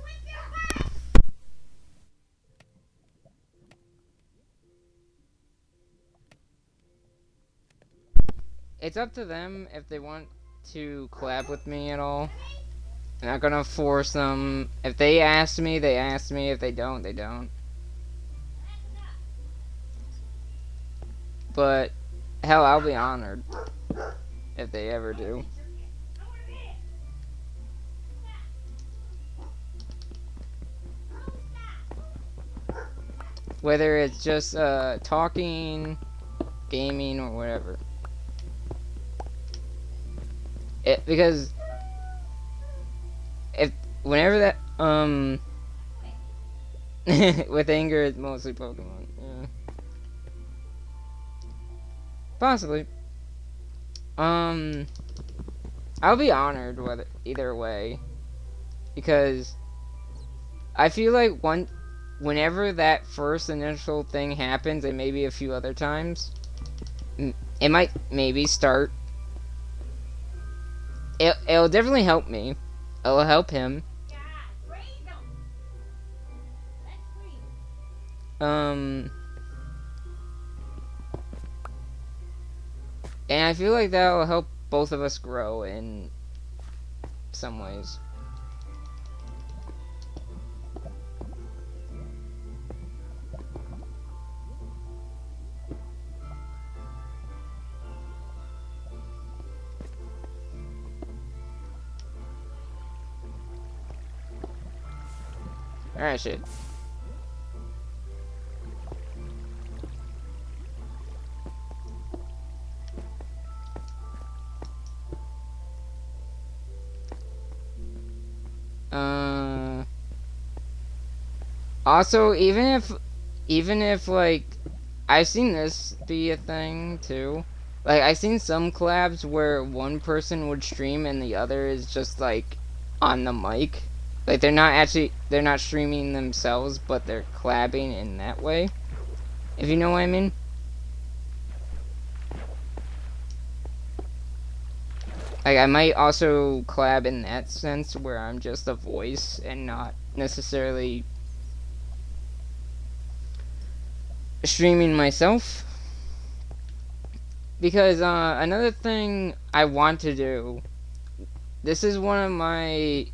It's up to them if they want to collab with me at all. I'm not gonna force them. If they ask me, they ask me. If they don't, they don't. But hell, I'll be honored if they ever do. Whether it's just talking, gaming, or whatever. Because whenever that with Anger it's mostly Pokemon. Yeah. Possibly. I'll be honored either way, because I feel like whenever that first initial thing happens, and maybe a few other times, it might maybe start It'll definitely help me. It'll help him. Um, and I feel like that'll help both of us grow in some ways. Alright, shit. Also, even if like, I've seen this be a thing too. Like, I've seen some collabs where one person would stream and the other is just like on the mic. Like, they're not streaming themselves, but they're collabing in that way. If you know what I mean. Like, I might also collab in that sense where I'm just a voice and not necessarily streaming myself. Because another thing I want to do, this is one of my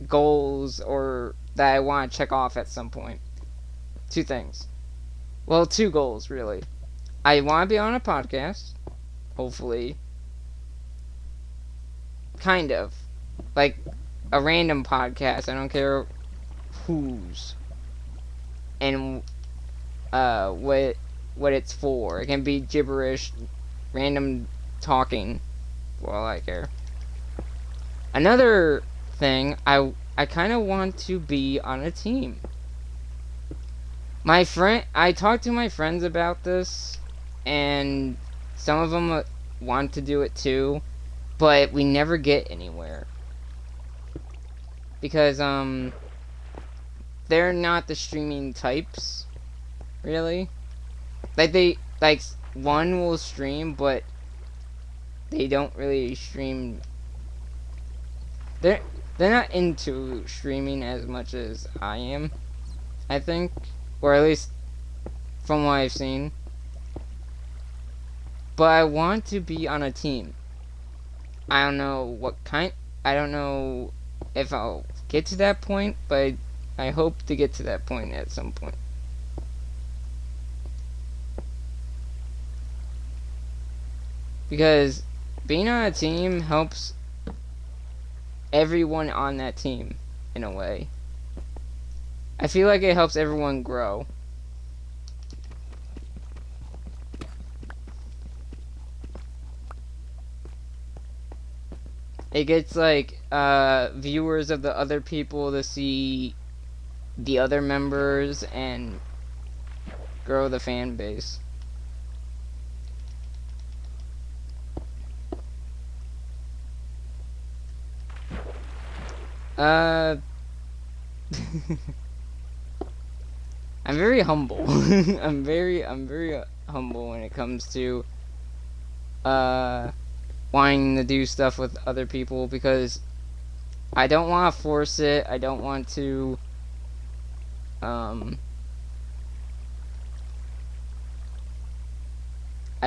goals or that I want to check off at some point. Two things. Well, two goals really. I want to be on a podcast, hopefully. Kind of. Like a random podcast. I don't care whose and what it's for. It can be gibberish, random talking, for all I care. Another thing, I kind of want to be on a team. I talked to my friends about this, and some of them want to do it too, but we never get anywhere. Because, they're not the streaming types, really. Like, one will stream, but they don't really stream. They're not into streaming as much as I am, I think. Or at least from what I've seen. But I want to be on a team. I don't know what kind. I don't know if I'll get to that point, but I hope to get to that point at some point. Because being on a team helps everyone on that team, in a way. I feel like it helps everyone grow. It gets, like, viewers of the other people to see the other members and grow the fan base. I'm very humble. I'm very humble when it comes to wanting to do stuff with other people, because I don't want to force it. I don't want to I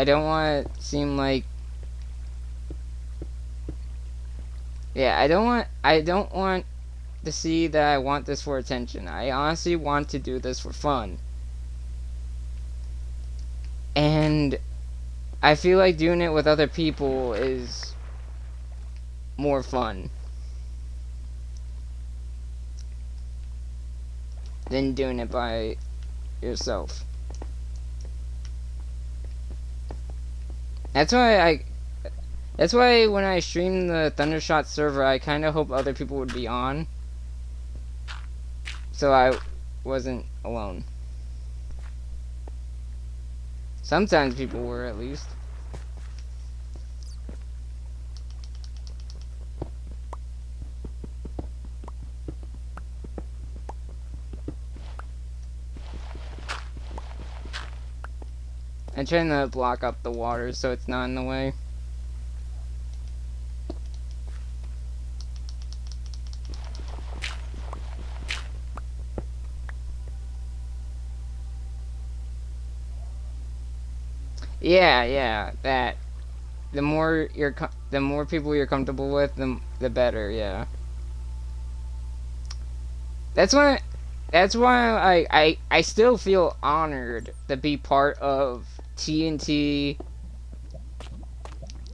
don't want to seem like, yeah, I don't want to see that I want this for attention. I honestly want to do this for fun. And I feel like doing it with other people is more fun than doing it by yourself. That's why when I stream the Thundershot server, I kind of hope other people would be on, so I wasn't alone. Sometimes people were, at least. I'm trying to block up the water so it's not in the way. Yeah, that. The more people you're comfortable with, the better. Yeah. That's why. That's why I still feel honored to be part of TNT,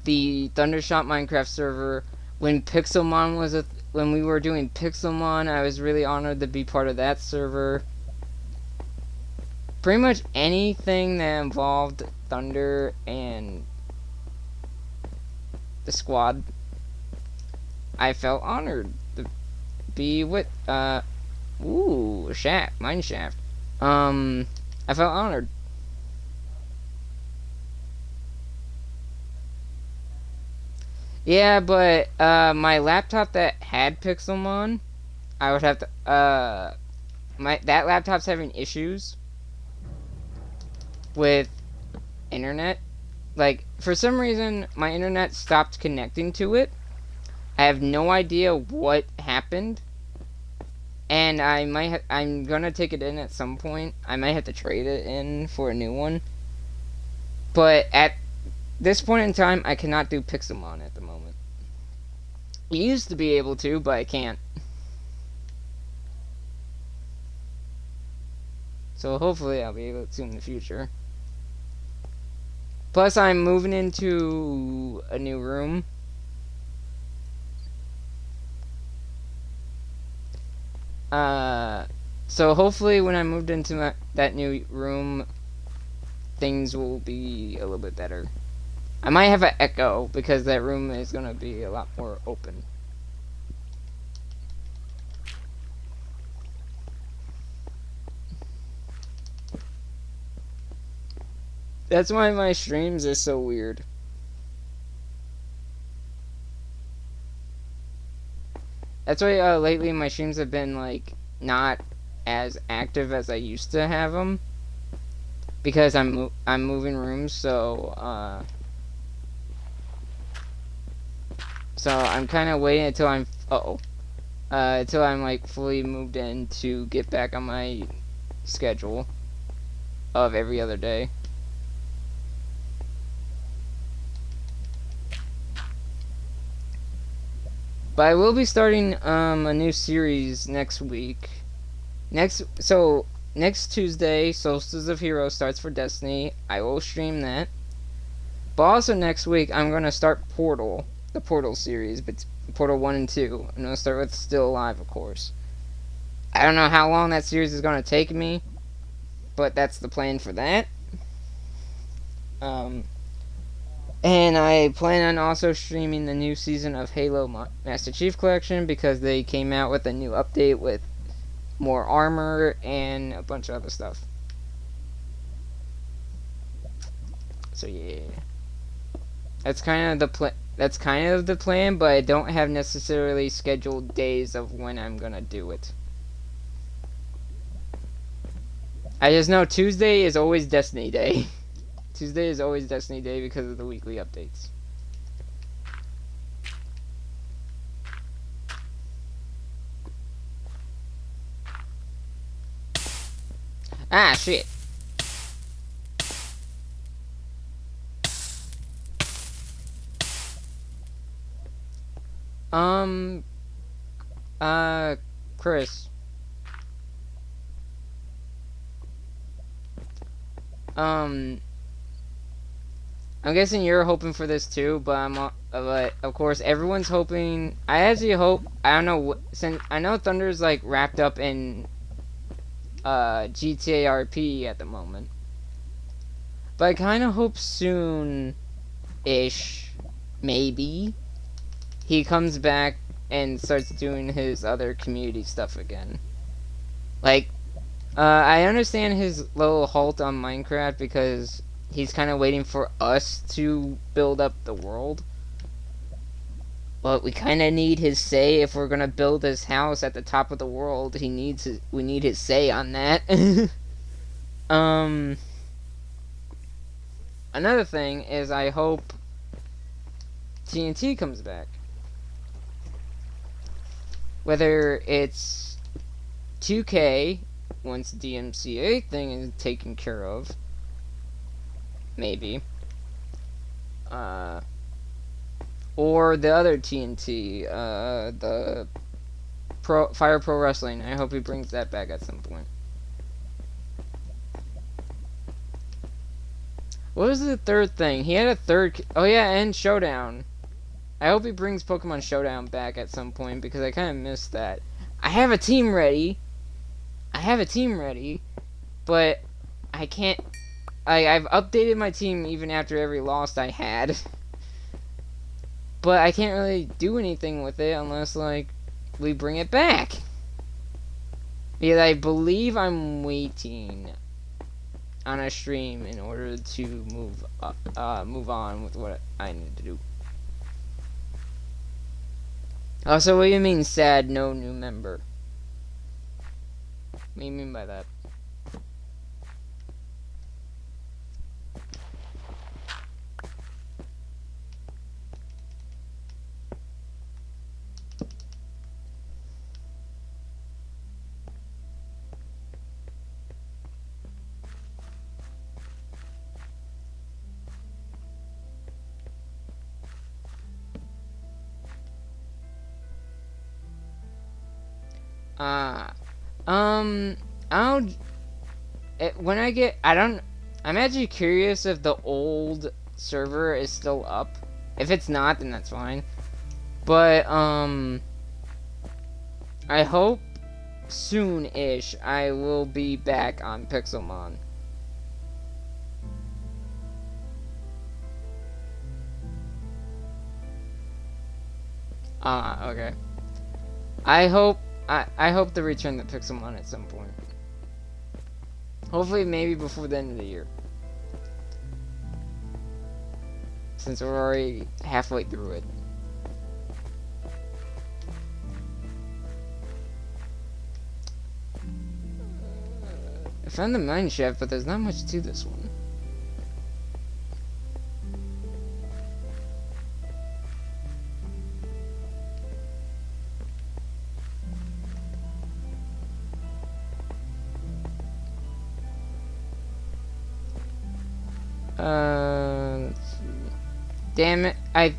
the Thundershot Minecraft server. When Pixelmon was when we were doing Pixelmon, I was really honored to be part of that server. Pretty much anything that involved Thunder and the squad, I felt honored to be with. Ooh, shaft, mine shaft. I felt honored. Yeah, but my laptop that had Pixelmon, I would have to that laptop's having issues with internet. Like for some reason, my internet stopped connecting to it. I have no idea what happened, and I'm gonna take it in at some point. I might have to trade it in for a new one. But at this point in time, I cannot do Pixelmon at the moment. I used to be able to, but I can't. So hopefully I'll be able to in the future. Plus, I'm moving into a new room. So hopefully when I moved into that new room, things will be a little bit better. I might have an echo because that room is going to be a lot more open. That's why my streams are so weird. That's why lately my streams have been like not as active as I used to have them because I'm moving rooms, so I'm kind of waiting until until I'm like fully moved in to get back on my schedule of every other day. But I will be starting a new series next week. Next Tuesday, Solstice of Heroes starts for Destiny. I will stream that. But also next week, I'm gonna start Portal, the Portal series, but Portal 1 and 2. I'm gonna start with Still Alive, of course. I don't know how long that series is gonna take me, but that's the plan for that. And I plan on also streaming the new season of Halo Master Chief Collection because they came out with a new update with more armor and a bunch of other stuff. So yeah, that's kind of the plan, but I don't have necessarily scheduled days of when I'm gonna do it. I just know Tuesday is always Destiny Day. Tuesday is always Destiny Day because of the weekly updates. Ah, shit. Chris. I'm guessing you're hoping for this too, but but of course everyone's hoping. I actually hope. I don't know since I know Thunder's like wrapped up in GTA RP at the moment, but I kind of hope soon, ish, maybe he comes back and starts doing his other community stuff again. Like, I understand his little halt on Minecraft because he's kind of waiting for us to build up the world. But we kind of need his say if we're gonna build this house at the top of the world. We need his say on that. Another thing is I hope TNT comes back. Whether it's 2K once the DMCA thing is taken care of, maybe. or the other TNT, the Fire Pro Wrestling. I hope he brings that back at some point. What was the third thing? He had a third. Oh yeah, and Showdown. I hope he brings Pokemon Showdown back at some point because I kind of missed that. I have a team ready. But I can't. I've updated my team even after every loss I had. But I can't really do anything with it unless, like, we bring it back. Because I believe I'm waiting on a stream in order to move on with what I need to do. Also, what do you mean sad, no new member? What do you mean by that? I'll when I get, I'm actually curious if the old server is still up. If it's not, then that's fine. But, I hope soon-ish I will be back on Pixelmon. Okay. I hope to return to Pixelmon at some point. Hopefully, maybe before the end of the year. Since we're already halfway through it. I found the mine shaft, but there's not much to this one. Let's see. Damn it! I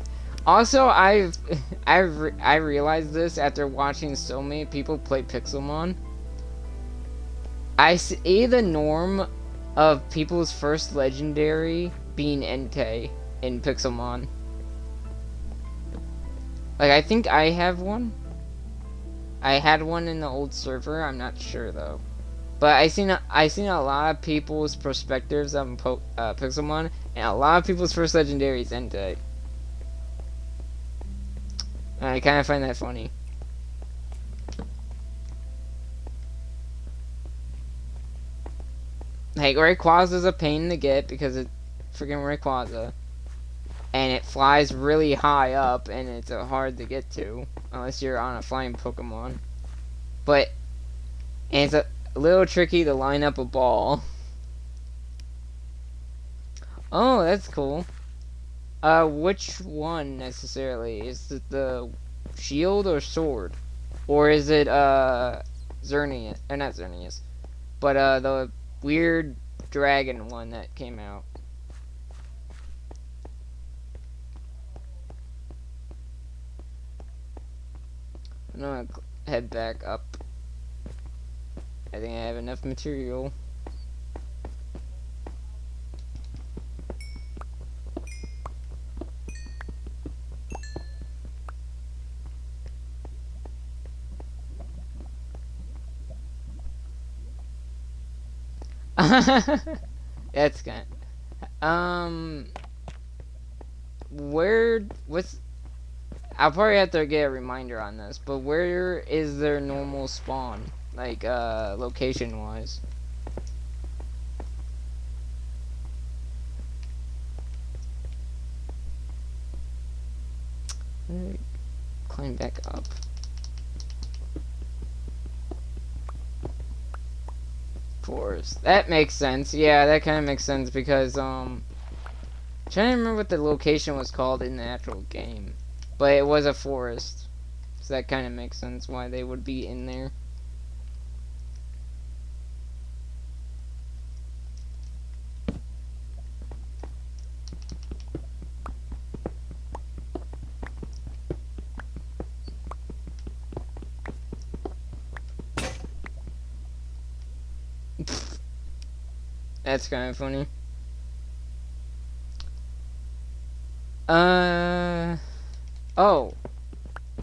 realized this after watching so many people play Pixelmon. I see the norm of people's first legendary being Entei in Pixelmon. Like, I think I have one. I had one in the old server. I'm not sure though. But I seen a lot of people's perspectives on Pixelmon, and a lot of people's first legendary is Entei. I kind of find that funny. Like, Rayquaza's a pain to get because it's freaking Rayquaza. And it flies really high up, and it's hard to get to. Unless you're on a flying Pokemon. And it's a little tricky to line up a ball. Oh, that's cool. Which one, necessarily? Is it the shield or sword? Or is it, Xerneas? Or not Xerneas. But, the weird dragon one that came out. I'm gonna head back up. I think I have enough material. That's kind of, I'll probably have to get a reminder on this, but where is their normal spawn? Like, location wise. Climb back up. Forest. That makes sense. Yeah, that kind of makes sense because, I'm trying to remember what the location was called in the actual game. But it was a forest. So that kind of makes sense why they would be in there. That's kind of funny. Oh,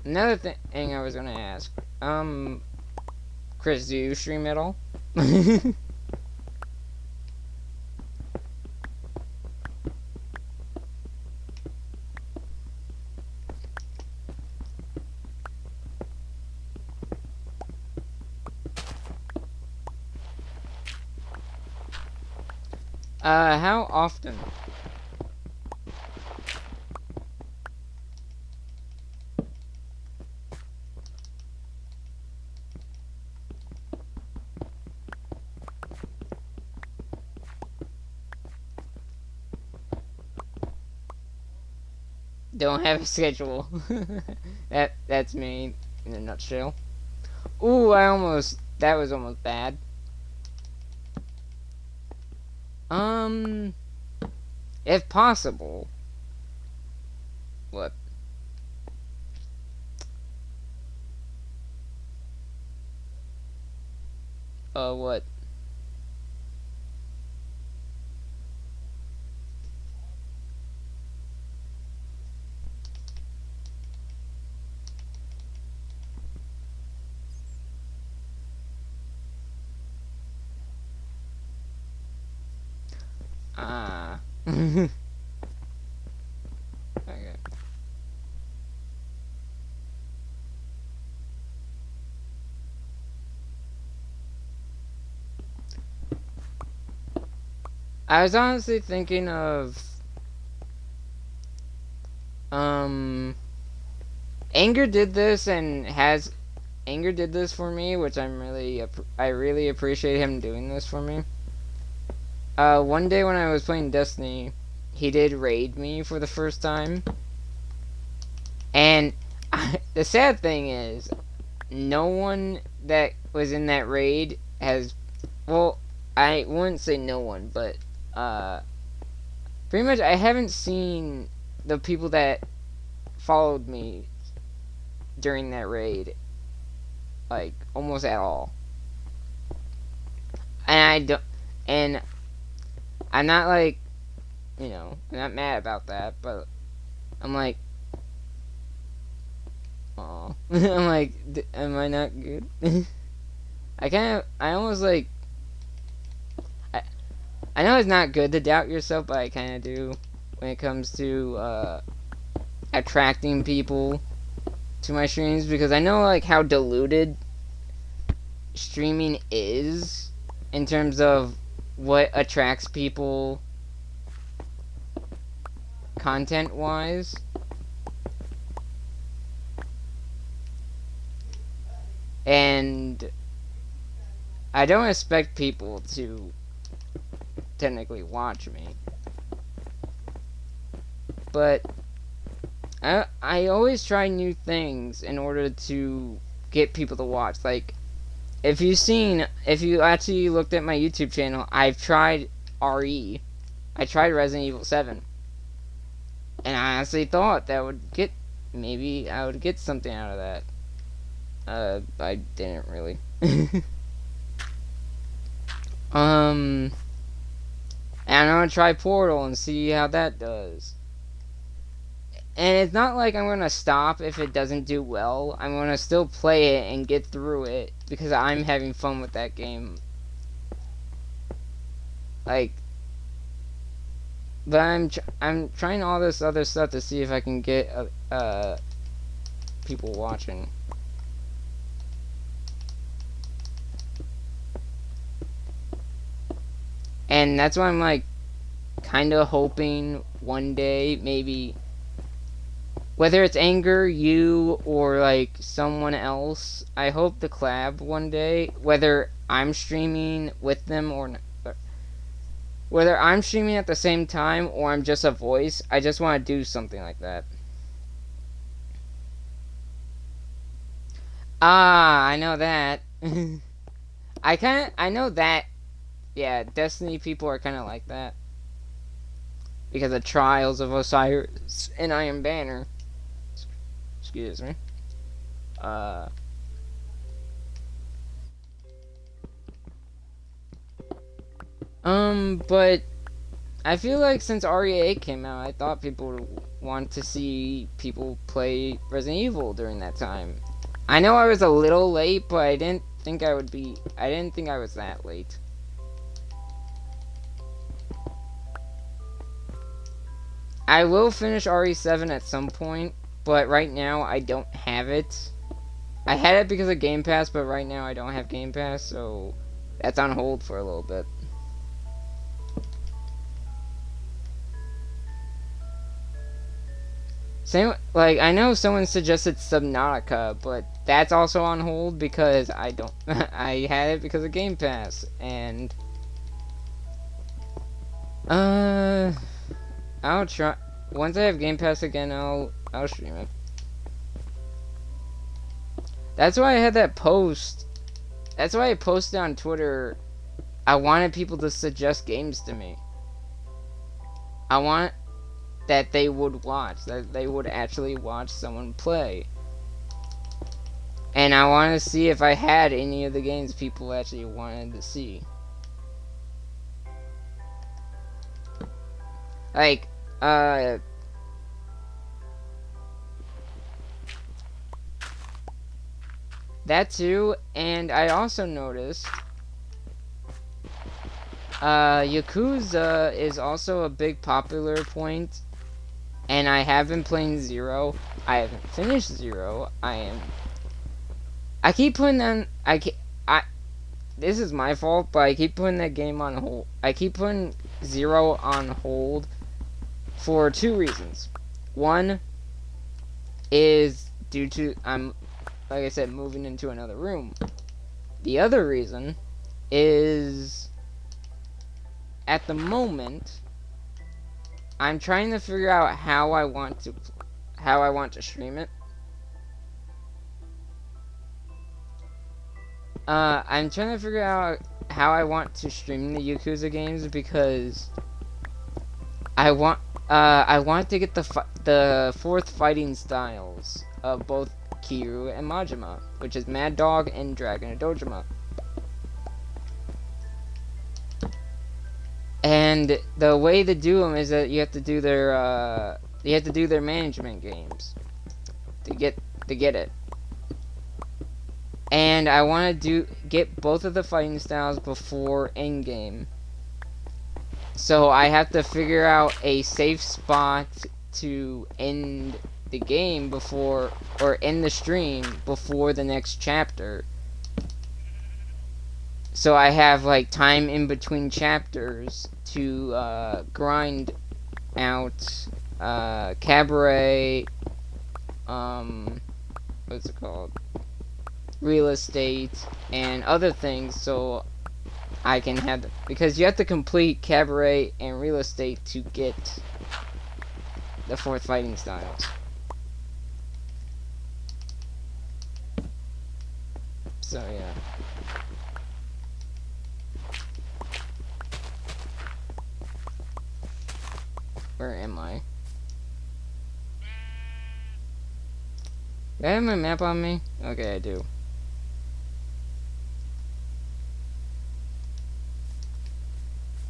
another thing I was gonna ask. Chris, do you stream at all? How often? Don't have a schedule. That's me in a nutshell. Ooh, that was almost bad. Um, if possible. What? What? Ah. Okay. I was honestly thinking of, um, Anger did this and has Anger did this for me, which I really appreciate him doing this for me. One day when I was playing Destiny, he did raid me for the first time, and the sad thing is, no one that was in that raid has, well, I wouldn't say no one, but pretty much I haven't seen the people that followed me during that raid, like, almost at all. And I don't, and I'm not like, I'm not mad about that, but I'm like, oh, I'm like, am I not good? I almost like, I, I know it's not good to doubt yourself, but I kind of do when it comes to attracting people to my streams, because I know like how diluted streaming is in terms of what attracts people content wise. And I don't expect people to technically watch me, but I always try new things in order to get people to watch. Like, if you actually looked at my YouTube channel, I've tried RE. I tried Resident Evil 7. And I honestly thought maybe I would get something out of that. I didn't really. And I'm gonna try Portal and see how that does. And it's not like I'm gonna stop if it doesn't do well. I'm gonna still play it and get through it because I'm having fun with that game. Like, but I'm trying all this other stuff to see if I can get people watching. And that's why I'm like kind of hoping one day, maybe, whether it's Anger, you, or like someone else, I hope to collab one day, whether I'm streaming with them or not. Whether I'm streaming at the same time or I'm just a voice, I just want to do something like that. Ah, I know that. I know that. Yeah, Destiny people are kind of like that. Because of Trials of Osiris and Iron Banner. Excuse me. Uh. But I feel like since RE8 came out, I thought people would want to see people play Resident Evil during that time. I know I was a little late, but I didn't think I would be. I didn't think I was that late. I will finish RE7 at some point, but right now I don't have it. I had it because of Game Pass, but right now I don't have Game Pass, so that's on hold for a little bit. Same, like, I know someone suggested Subnautica, but that's also on hold because I don't, I had it because of Game Pass, and, I'll try, once I have Game Pass again, I'll stream it. That's why I had that post, that's why I posted on Twitter, I wanted people to suggest games to me. I want that they would watch, that they would actually watch someone play. And I want to see if I had any of the games people actually wanted to see. Like, that too, and I also noticed Yakuza is also a big popular point, and I have been playing Zero. I haven't finished Zero. I keep putting on. This is my fault, but I keep putting that game on hold. I keep putting Zero on hold for two reasons. One is due to like I said, moving into another room. The other reason is at the moment I'm trying to figure out how I want to stream it. I'm trying to figure out how I want to stream the Yakuza games because I want to get the fourth fighting styles of both Kiryu and Majima, which is Mad Dog and Dragon and Dojima. And the way to do them is that you have to do their management games to get it. And I want to get both of the fighting styles before endgame. So I have to figure out a safe spot to end the game before, or end the stream before the next chapter. So I have like time in between chapters to grind out Cabaret, what's it called? Real estate and other things, so I can have because you have to complete Cabaret and Real Estate to get the fourth fighting styles. So yeah. Where am I? Do I have my map on me? Okay, I do.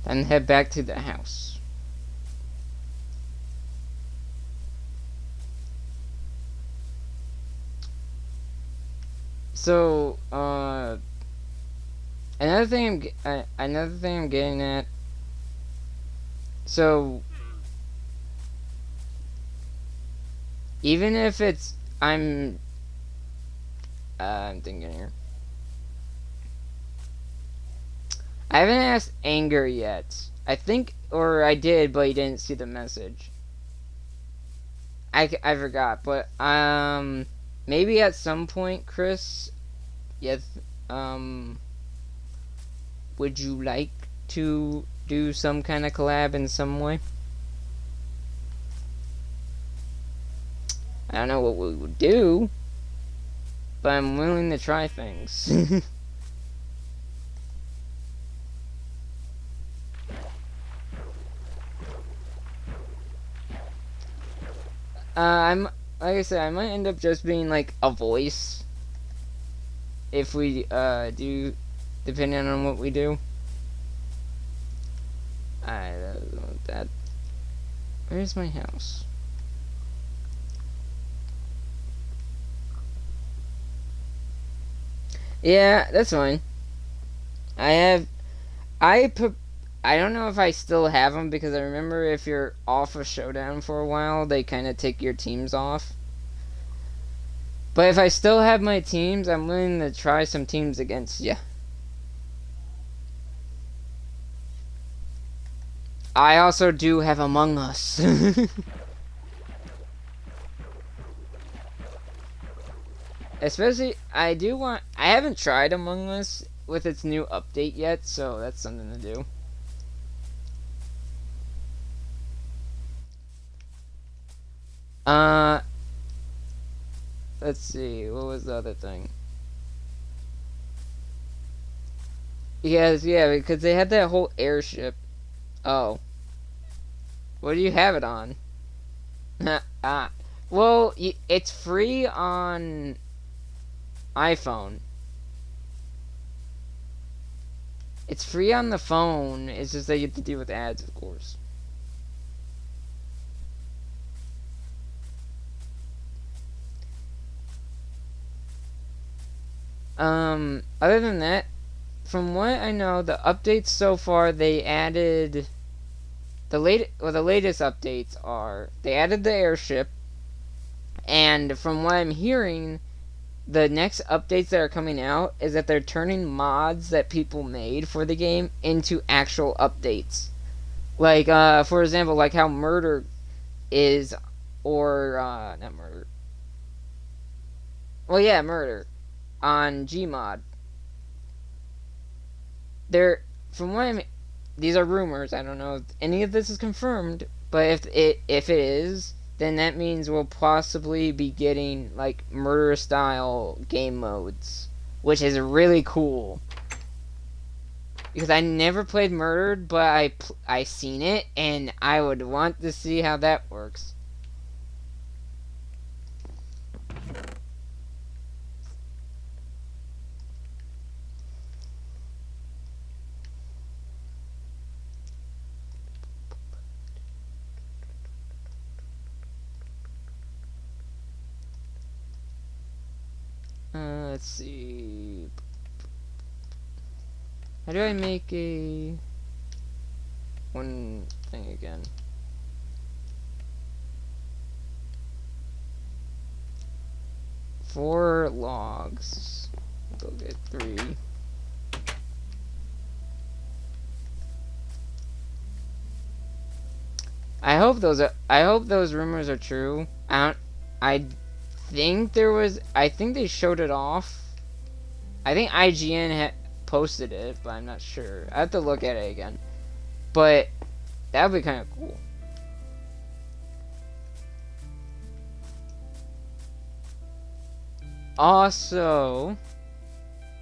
Then head back to the house. So, another thing I'm getting at. So, even if it's I'm thinking here. I haven't asked Anger yet. I think, or I did, but he didn't see the message. I forgot, but maybe at some point, Chris. Yes. Would you like to do some kind of collab in some way? I don't know what we would do, but I'm willing to try things. I'm like I said, I might end up just being like a voice if we do, depending on what we do. I don't know that. Where's my house? Yeah, that's fine. I have. I put. I don't know if I still have them because I remember if you're off of Showdown for a while, they kind of take your teams off. But if I still have my teams, I'm willing to try some teams against you. I also do have Among Us. Especially, I do want. I haven't tried Among Us with its new update yet, so that's something to do. Uh, let's see. What was the other thing? Yes, yeah, because they had that whole airship. Oh, what do you have it on? Ah, well, it's free on iPhone. It's free on the phone. It's just that you have to deal with ads, of course. Other than that, from what I know, the updates so far they added the latest updates are they added the airship, and from what I'm hearing, the next updates that are coming out is that they're turning mods that people made for the game into actual updates. Like, for example, like how murder is, or, not murder. Well, yeah, murder on Gmod. They're, from what I'm, these are rumors. I don't know if any of this is confirmed, but if it is, then that means we'll possibly be getting like murder style game modes, which is really cool. Because I never played Murdered, but I seen it, and I would want to see how that works. Let's see. How do I make a one thing again? Four logs. Go get 3. I hope those rumors are true. I think there was. I think they showed it off. I think IGN posted it, but I'm not sure. I have to look at it again. But that would be kind of cool. Also,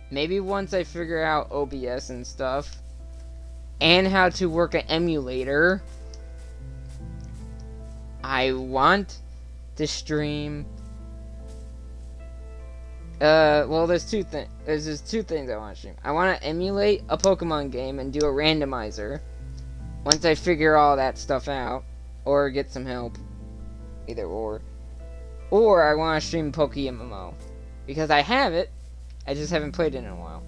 maybe once I figure out OBS and stuff, and how to work an emulator, I want to stream. Well, there's two things. There's just two things I want to stream. I want to emulate a Pokemon game and do a randomizer. Once I figure all that stuff out, or get some help, either or. Or I want to stream Poke MMO, because I have it. I just haven't played it in a while.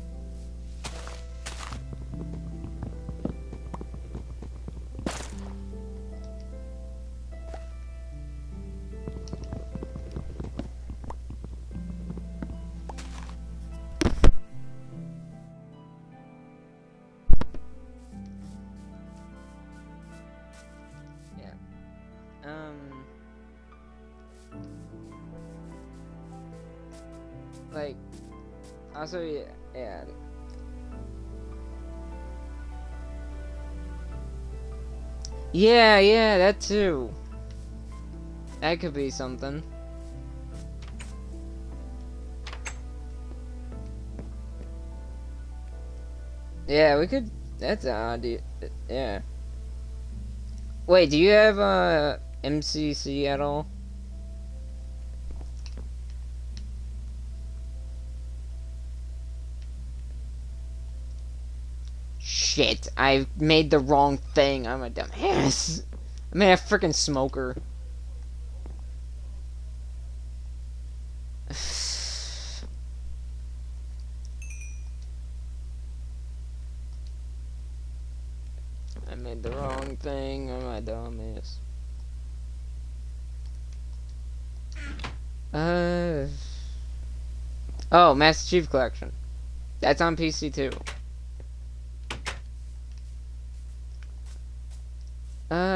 Like, also, yeah. Yeah, that too. That could be something. Yeah, we could. That's an idea. Yeah. Wait, do you have MCC at all? Shh. shit, I made the wrong thing. I'm a dumbass. I made a freaking smoker. I made the wrong thing. I'm a dumbass. Oh, Master Chief Collection. That's on PC too.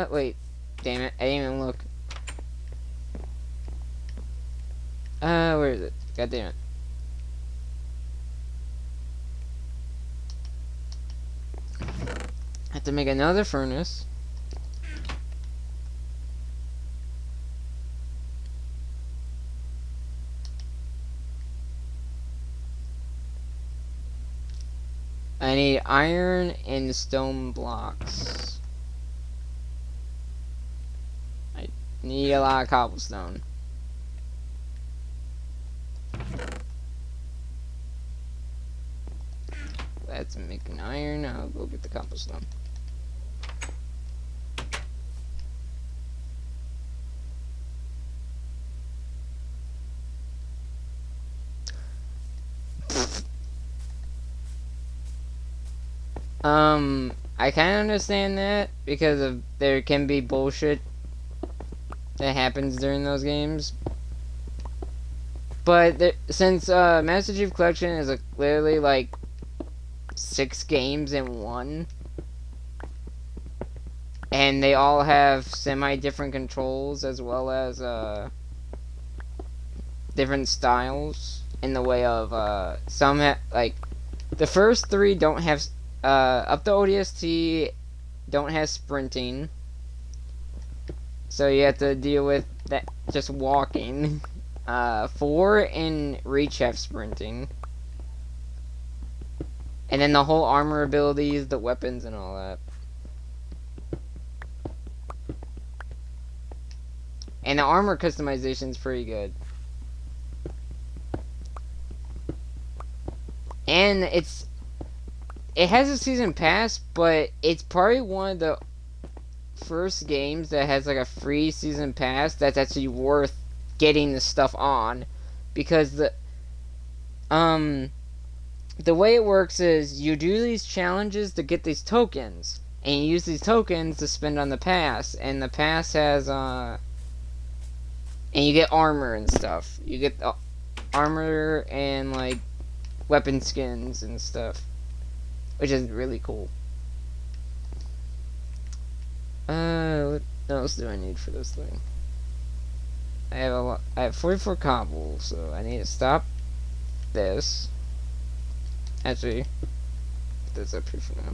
Wait. Damn it. I didn't even look. Where is it? God damn it. I have to make another furnace. I need iron and stone blocks. I need a lot of cobblestone. Let's make an iron. I'll go get the cobblestone. I kind of understand that because of there can be bullshit that happens during those games. But since Master Chief Collection is literally like 6 games in one, and they all have semi-different controls as well as different styles in the way of some like the first 3 don't have up to ODST don't have sprinting, so you have to deal with that just walking. 4 and Reach have sprinting, and then the whole armor abilities, the weapons, and all that. And the armor customization is pretty good. And it has a season pass, but it's probably one of the first games that has like a free season pass that's actually worth getting the stuff on, because the way it works is you do these challenges to get these tokens, and you use these tokens to spend on the pass, and the pass has and you get armor and stuff. You get armor and like weapon skins and stuff, which is really cool. What else do I need for this thing? I have 44 cobble, so I need to stop this. Actually, put this up here for now.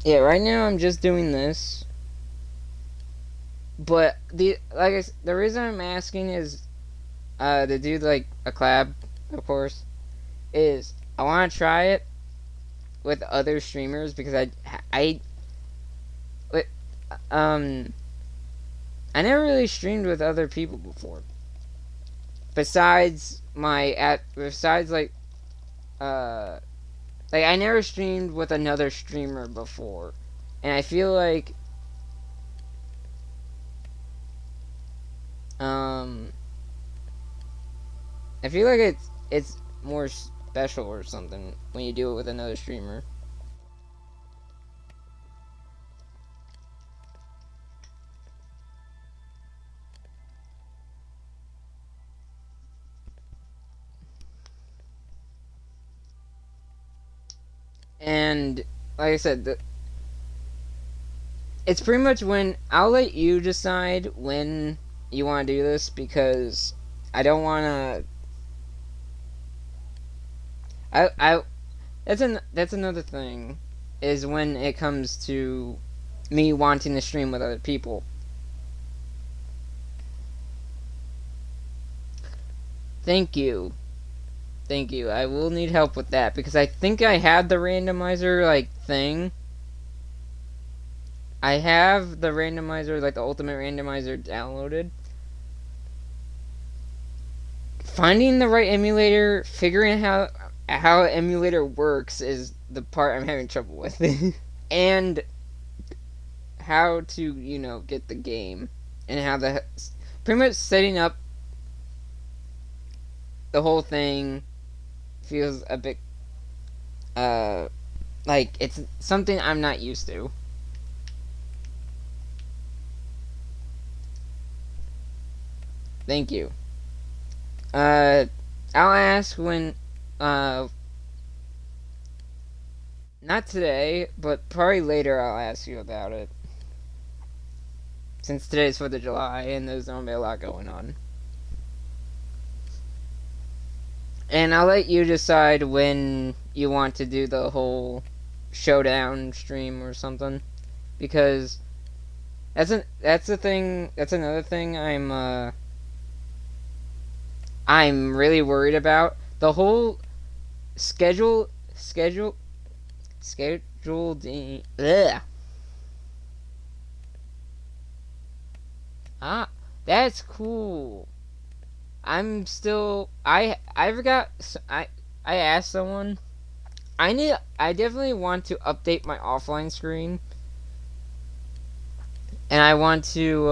Yeah, right now I'm just doing this. But the reason I'm asking is to do like a collab, of course, is I want to try it with other streamers because I never really streamed with other people before. Besides I never streamed with another streamer before, and I feel like it's more special or something when you do it with another streamer. And like I said, it's pretty much when I'll let you decide when you want to do this, because I don't want to. That's another thing, is when it comes to me wanting to stream with other people. Thank you. Thank you. I will need help with that because I think I had the randomizer like thing. I have the randomizer, like the ultimate randomizer downloaded. Finding the right emulator, figuring how an emulator works is the part I'm having trouble with. And how to, get the game and how pretty much setting up the whole thing feels a bit like it's something I'm not used to. Thank you. I'll ask when not today, but probably later I'll ask you about it. Since today's 4th of July and there's normally a lot going on. And I'll let you decide when you want to do the whole showdown stream or something. Because that's another thing I'm really worried about. The whole scheduling. Ugh. Ah, that's cool. I'm still. I forgot. I asked someone. I definitely want to update my offline screen, and I want to.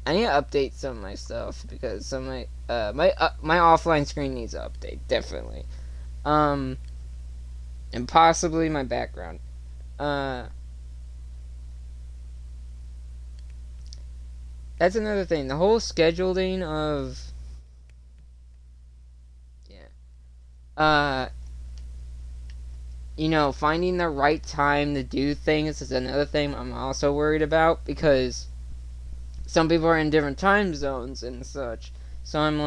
I need to update some of my stuff because some of my offline screen needs to update definitely. And possibly my background. That's another thing. The whole scheduling of finding the right time to do things is another thing I'm also worried about because some people are in different time zones and such. So I'm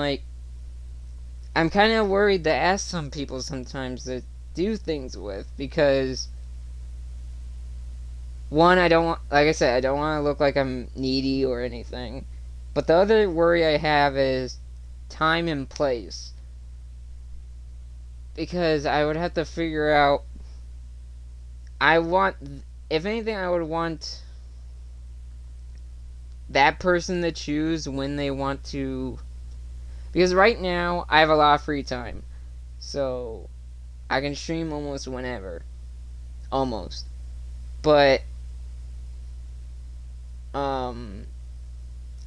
kind of worried to ask some people sometimes to do things with because one, I don't want, like I said, I don't want to look like I'm needy or anything. But the other worry I have is time and place. Because I would have to figure out, if anything, I would want that person to choose when they want to. Because right now, I have a lot of free time. So, I can stream almost whenever. Almost. But,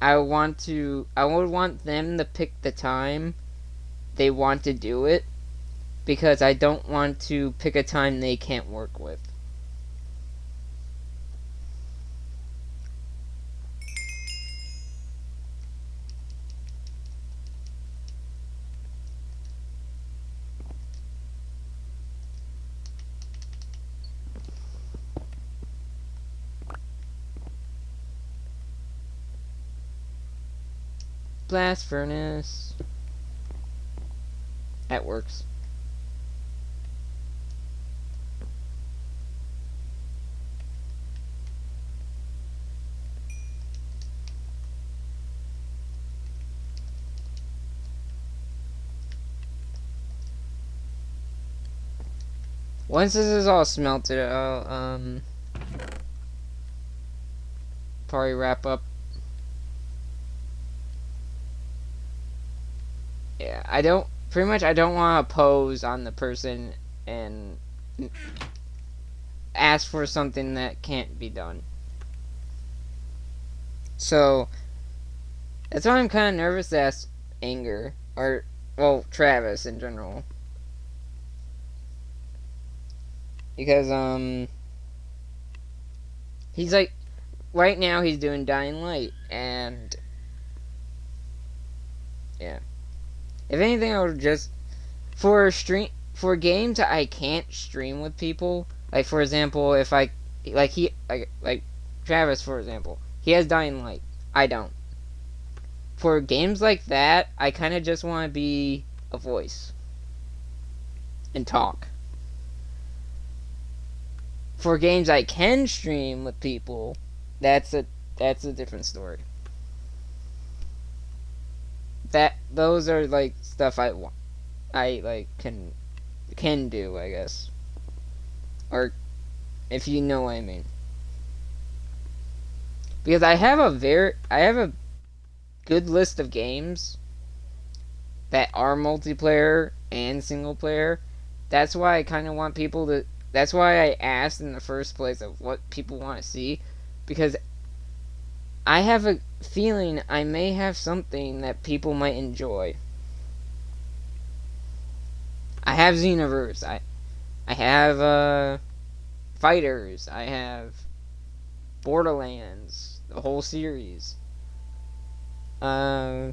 I would want them to pick the time they want to do it. Because I don't want to pick a time they can't work with. Blast furnace. That works. Once this is all smelted, I'll probably wrap up. Yeah, I don't want to pose on the person and ask for something that can't be done. So that's why I'm kind of nervous to ask Anger or Travis in general. Because he's like right now he's doing Dying Light and yeah. If anything, I would just for games I can't stream with people. Like for example, if I like Travis for example, he has Dying Light. I don't. For games like that, I kind of just want to be a voice and talk. For games I can stream with people, that's a different story. those are like stuff I like can do, I guess, or if you know what I mean. Because I have a good list of games that are multiplayer and single player. That's why I kind of want people to. That's why I asked in the first place of what people want to see, because I have a feeling I may have something that people might enjoy. I have Xenoverse. I have Fighters. I have Borderlands, the whole series. Uh,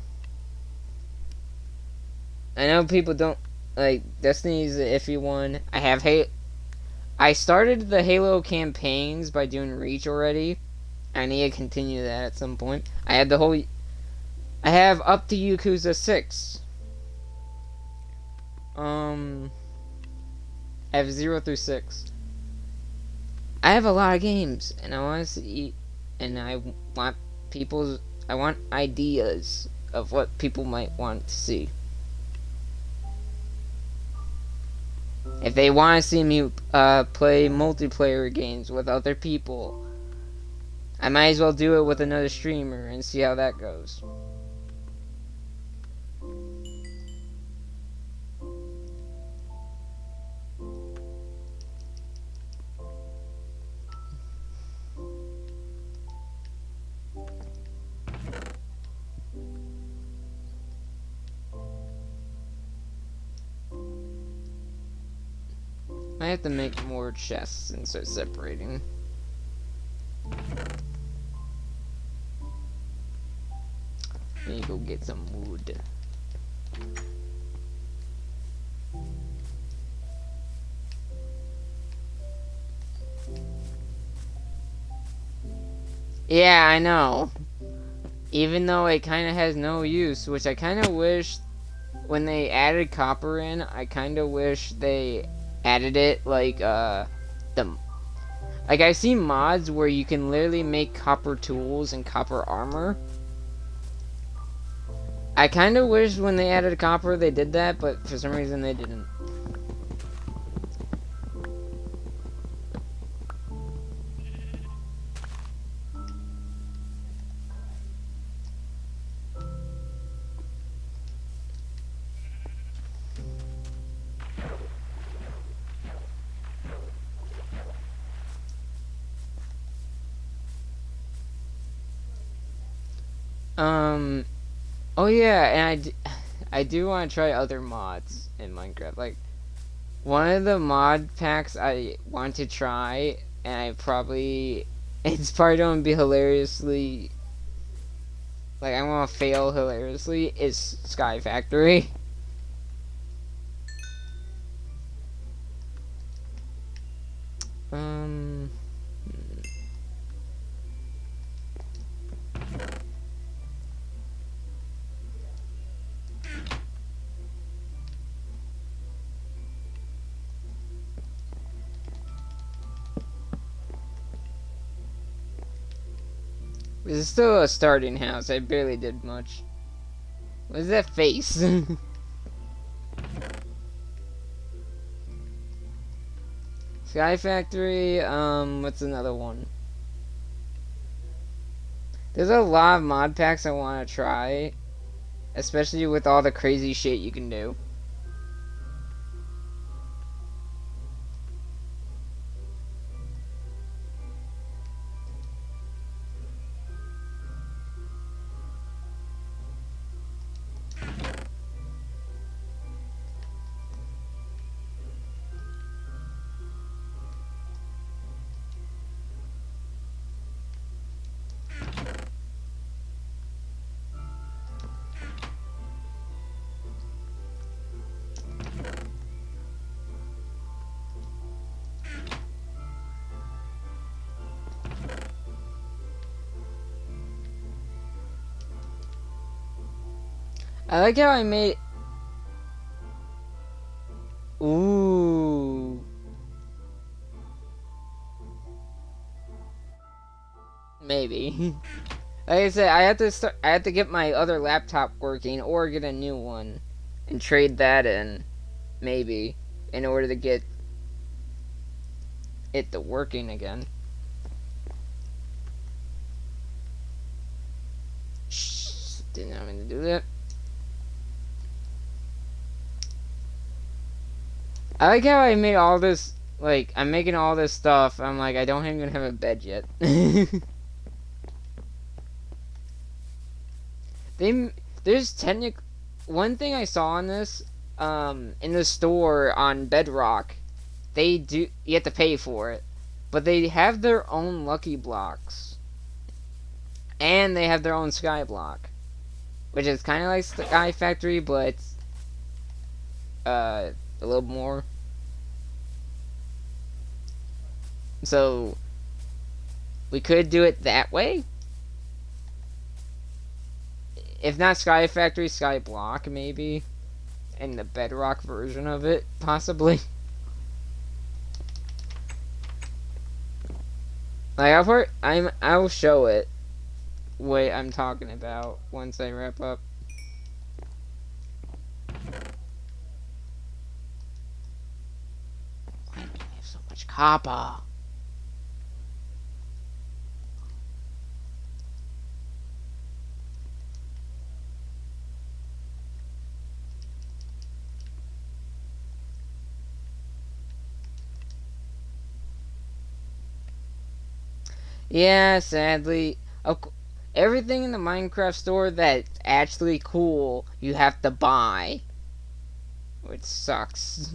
I know people don't like Destiny's the iffy one. I started the Halo campaigns by doing Reach already. I need to continue that at some point. I have up to Yakuza 6. I have 0 through 6. I have a lot of games, and I want to see, and I want ideas of what people might want to see. If they want to see me play multiplayer games with other people, I might as well do it with another streamer and see how that goes. I have to make more chests and start separating. Let me go get some wood. Yeah, I know. Even though it kind of has no use, which I kind of wish when they added copper in, I kind of wish they added it like like I see mods where you can literally make copper tools and copper armor. I kind of wish when they added copper they did that, but for some reason they didn't. Oh yeah, and I do want to try other mods in Minecraft. Like, one of the mod packs I want to try, and it's probably going to be hilariously, like, I want to fail hilariously, is Sky Factory. This is still a starting house. I barely did much. What is that face? Sky Factory, what's another one? There's a lot of mod packs I want to try, especially with all the crazy shit you can do. I like how I made... Ooh. Maybe. Like I said, I have to start. I have to get my other laptop working, or get a new one, and trade that in, maybe, in order to get it to working again. Shh, did not mean to do that. I like how I made all this. Like, I'm making all this stuff. I'm like, I don't even have a bed yet. There's technic. One thing I saw on this, in the store on Bedrock, they do. You have to pay for it, but they have their own lucky blocks, and they have their own sky block, which is kind of like Sky Factory, but a little more. So we could do it that way. If not Sky Factory, Sky Block maybe, and the Bedrock version of it possibly. Like I'll show it what I'm talking about once I wrap up. Why do we have so much copper? Yeah, sadly, everything in the Minecraft store that's actually cool, you have to buy, which sucks.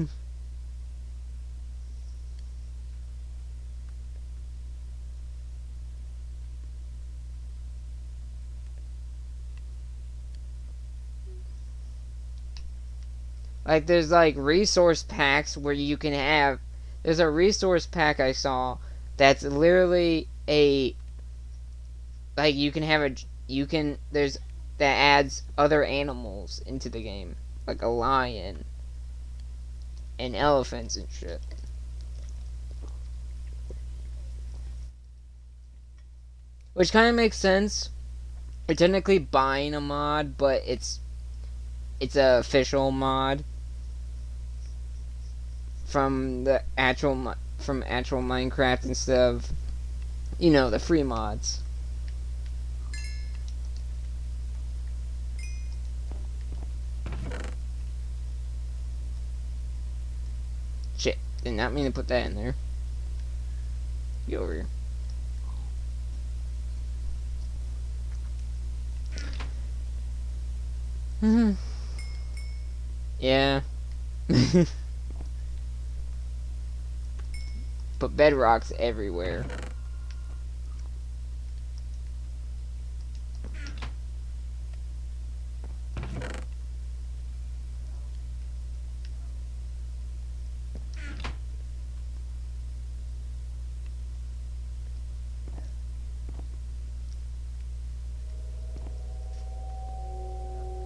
Like, there's like resource packs where you can have. There's a resource pack I saw that's literally a. Like, you can have a. You can. There's. That adds other animals into the game. Like a lion. And elephants and shit. Which kind of makes sense. You're technically buying a mod, but it's a official mod from the actual Minecraft instead of, the free mods. Shit, did not mean to put that in there. Get over here. Yeah. But bedrock's everywhere.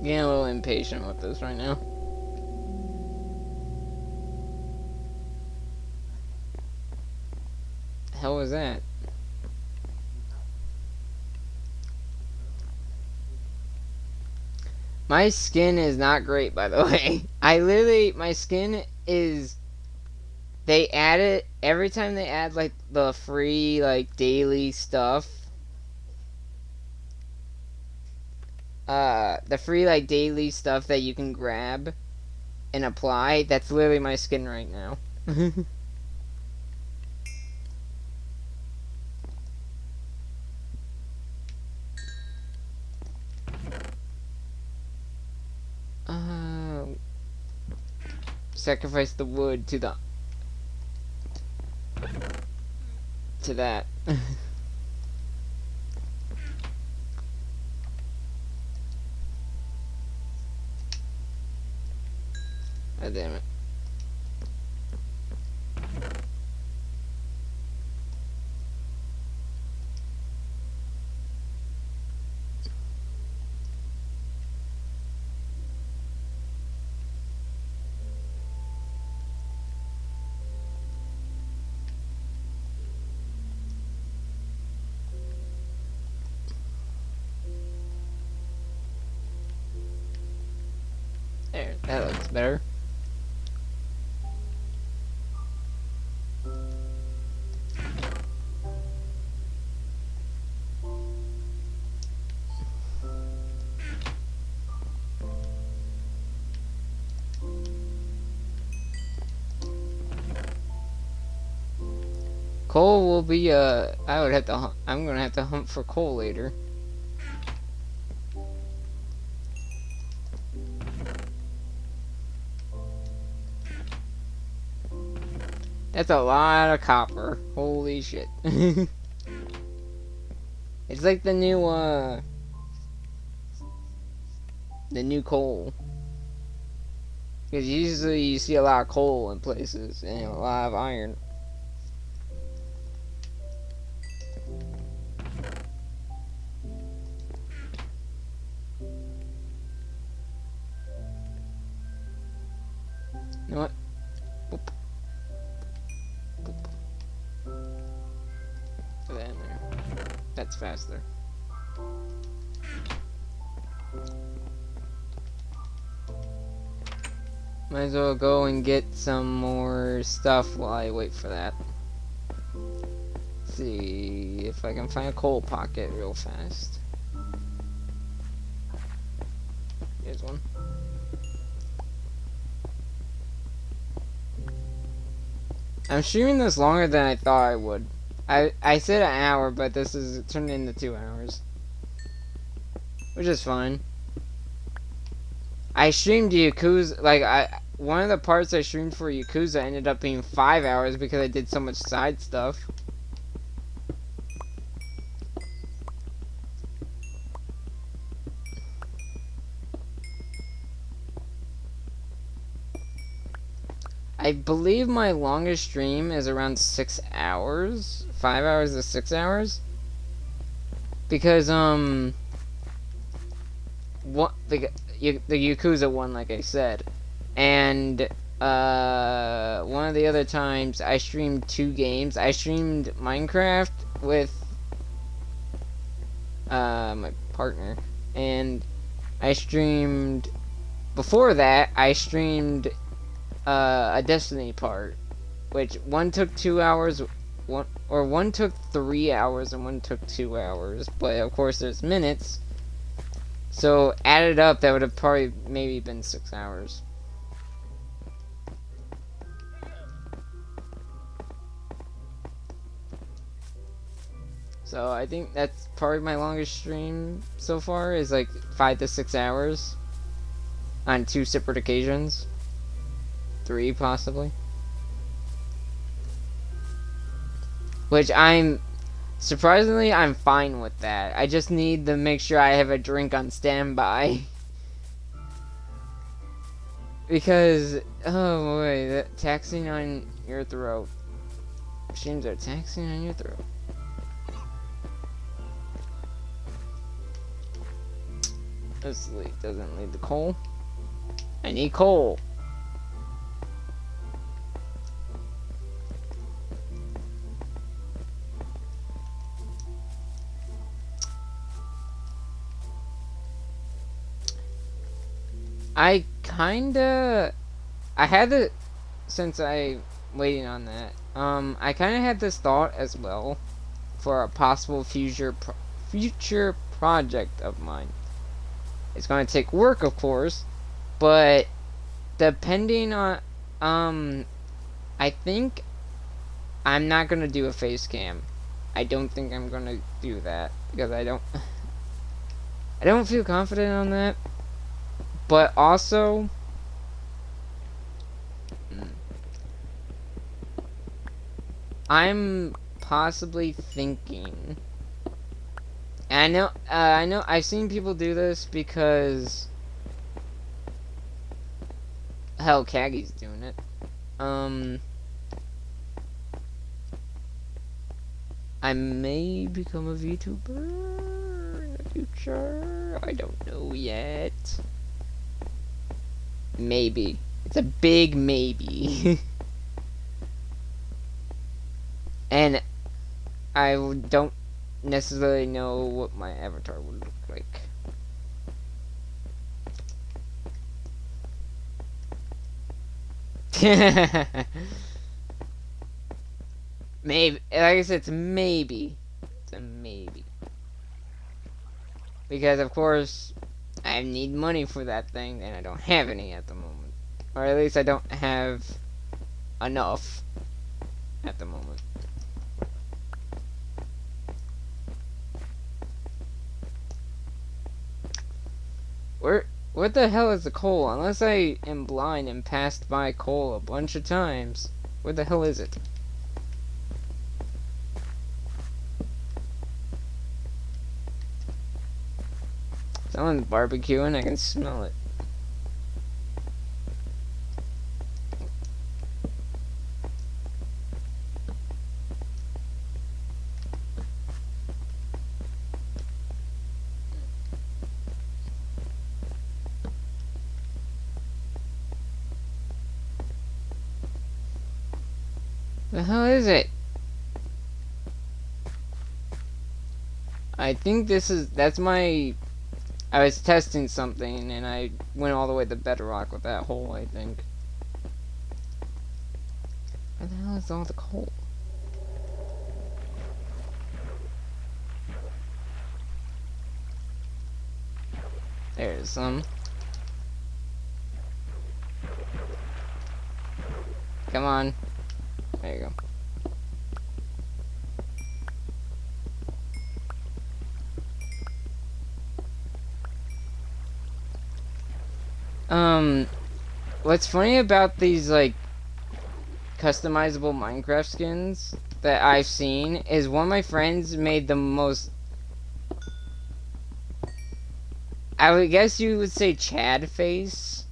Getting a little impatient with this right now. The hell was that? My skin is not great, by the way. My skin is. They add it every time they add like the free like daily stuff. The free like daily stuff that you can grab and apply. That's literally my skin right now. Sacrifice the wood to that. God damn it. There, that looks better. Coal will be, I would have to hunt. I'm gonna have to hunt for coal later. That's a lot of copper. Holy shit. It's like the new coal. Because usually you see a lot of coal in places and a lot of iron. You know what? Boop. Boop. Put that in there. That's faster. Might as well go and get some more stuff while I wait for that. Let's see if I can find a coal pocket real fast. Here's one. I'm streaming this longer than I thought I would. I said an hour, but this is turned into 2 hours. Which is fine. I streamed Yakuza, like, one of the parts I streamed for Yakuza ended up being 5 hours because I did so much side stuff. I believe my longest stream is around 6 hours. 5 hours to 6 hours. Because, what, the Yakuza one, like I said. And, one of the other times I streamed 2 games. I streamed Minecraft with, my partner. And I streamed, before that, I streamed a Destiny part, which one took 2 hours, one took 3 hours and one took 2 hours, but of course there's minutes, so added up that would have probably maybe been 6 hours. So I think that's probably my longest stream so far, is like 5 to 6 hours on 2 separate occasions. 3 possibly. Which surprisingly, I'm fine with that. I just need to make sure I have a drink on standby. Because, oh boy, that taxing on your throat. Machines are taxing on your throat. This doesn't need the coal. I need coal. I had it since I waiting on that. I kinda had this thought as well for a possible future project of mine. It's gonna take work, of course, but depending on, I think I'm not gonna do a face cam. I don't think I'm gonna do that because I don't feel confident on that. But also, I'm possibly thinking, and I know I've seen people do this because, hell, Kaggy's doing it. I may become a VTuber in the future. I don't know yet. Maybe. It's a big maybe. And I don't necessarily know what my avatar would look like. Maybe, like I said, it's a maybe. It's a maybe. Because, of course, I need money for that thing, and I don't have any at the moment. Or at least I don't have enough at the moment. What the hell is the coal? Unless I am blind and passed by coal a bunch of times. Where the hell is it? Someone's barbecuing, I can smell it. The hell is it? I think that's my... I was testing something and I went all the way to bedrock with that hole, I think. Where the hell is all the coal? There's some. Come on. There you go. What's funny about these, like, customizable Minecraft skins that I've seen is one of my friends made the most... I would guess you would say Chad face.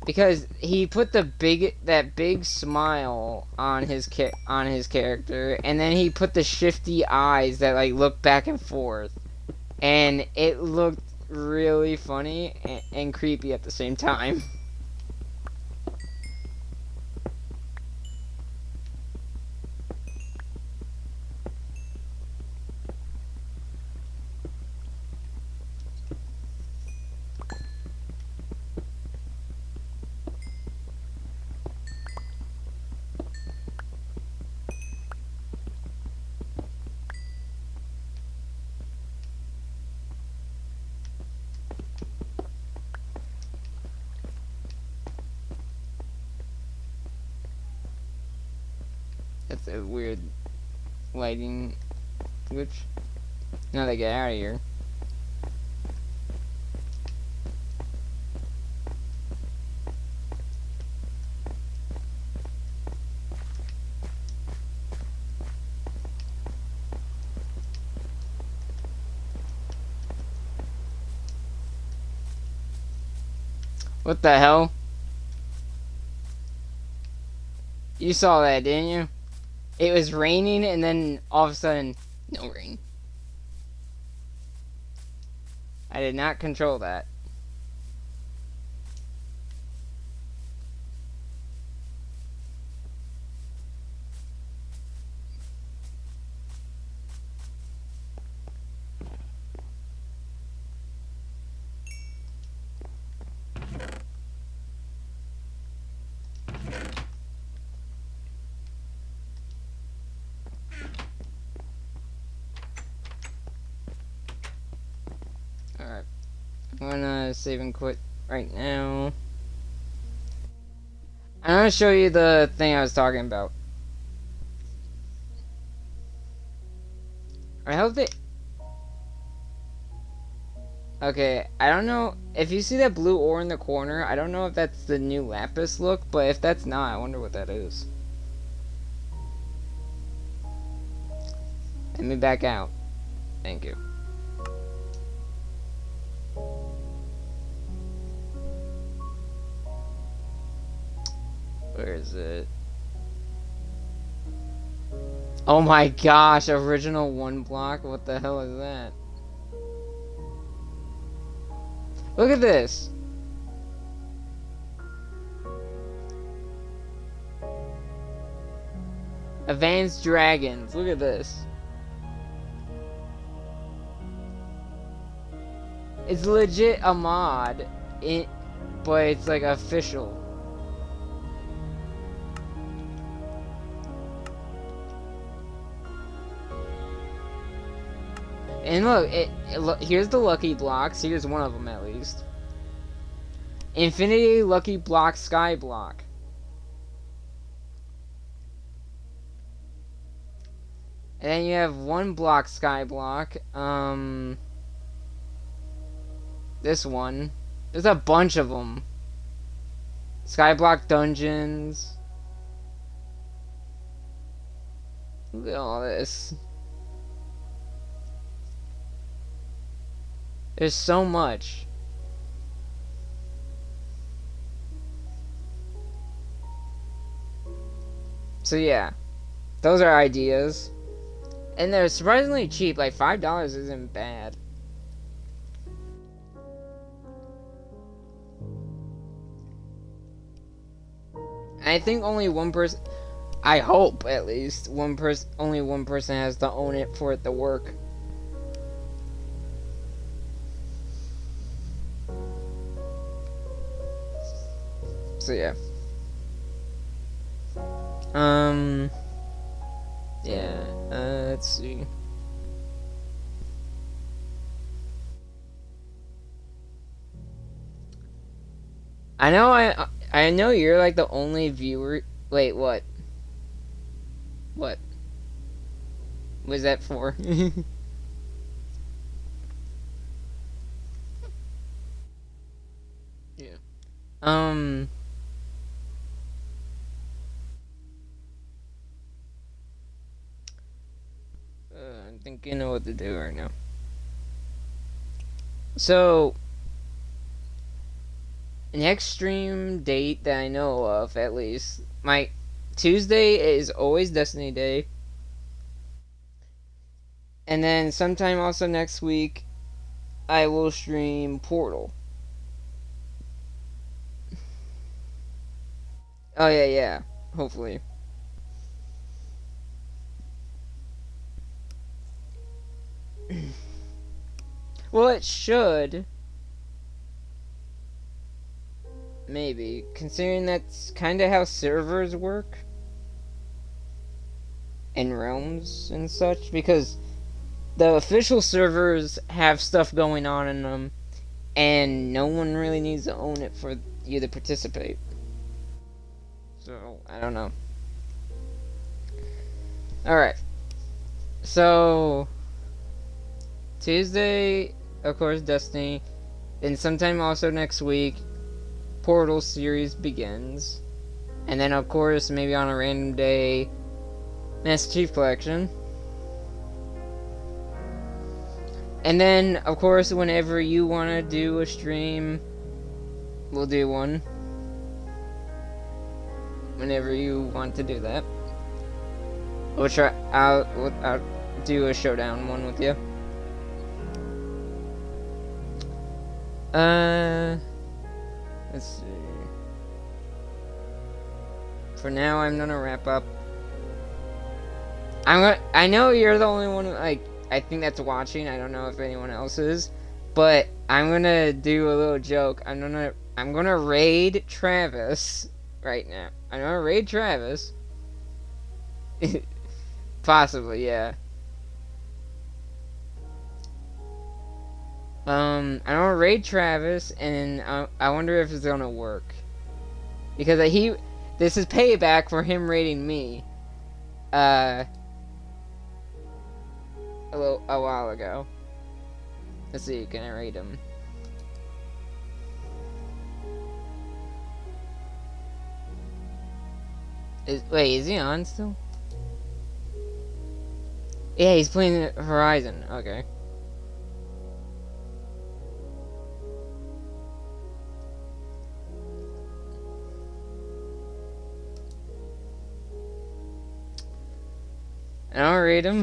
Because he put that big smile on his character, and then he put the shifty eyes that like look back and forth, and it looked really funny and creepy at the same time. That's a weird lighting glitch. Now they get out of here. What the hell? You saw that, didn't you? It was raining and then all of a sudden, no rain. I did not control that. Alright. I'm gonna save and quit right now. I'm gonna show you the thing I was talking about. I hope they... Okay, I don't know... If you see that blue ore in the corner, I don't know if that's the new lapis look, but if that's not, I wonder what that is. Let me back out. Thank you. Where is it? Oh my gosh, original 1 block? What the hell is that? Look at this! Advanced Dragons, look at this. It's legit a mod, but it's like official. And look, look, here's the lucky blocks. Here's one of them at least. Infinity lucky block sky block. And then you have one block sky block. This one. There's a bunch of them. Skyblock dungeons. Look at all this. There's so much. So yeah, those are ideas. And they're surprisingly cheap, like $5 isn't bad. I think only one person, I hope at least, only one person has to own it for it to work. So yeah. Yeah, let's see. I know you're like the only viewer. Wait, what? What was that for? Yeah. Um. I'm thinking of what to do right now. So, next stream date that I know of, at least, my Tuesday is always Destiny Day. And then sometime also next week, I will stream Portal. Oh yeah, yeah. Hopefully. Well, it should. Maybe. Considering that's kind of how servers work. And realms and such. Because the official servers have stuff going on in them. And no one really needs to own it for you to participate. So, I don't know. Alright. So, Tuesday, of course, Destiny. Then sometime also next week, Portal series begins. And then, of course, maybe on a random day, Master Chief Collection. And then, of course, whenever you want to do a stream, we'll do one. Whenever you want to do that. I'll do a showdown one with you. Let's see. For now, I'm gonna wrap up. I know you're the only one, like, I think that's watching. I don't know if anyone else is. But I'm gonna do a little joke. I'm gonna raid Travis right now. I'm gonna raid Travis. Possibly, yeah. I'm gonna raid Travis, and I wonder if it's gonna work. Because this is payback for him raiding me. A while ago. Let's see, can I raid him? Wait, is he on still? Yeah, he's playing Horizon. Okay. And I'll raid him.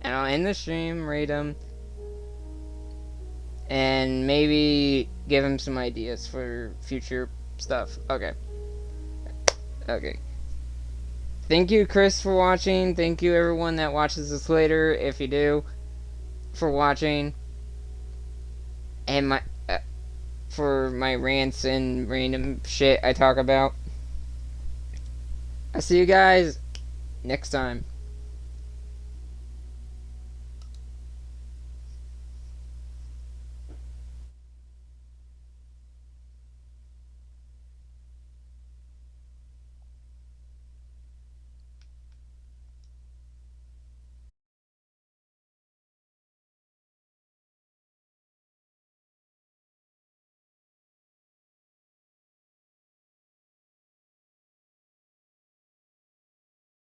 And I'll end the stream, raid him. And maybe give him some ideas for future stuff. Okay. Okay. Thank you, Chris, for watching. Thank you, everyone that watches this later, if you do, for watching. And for my rants and random shit I talk about. I'll see you guys next time.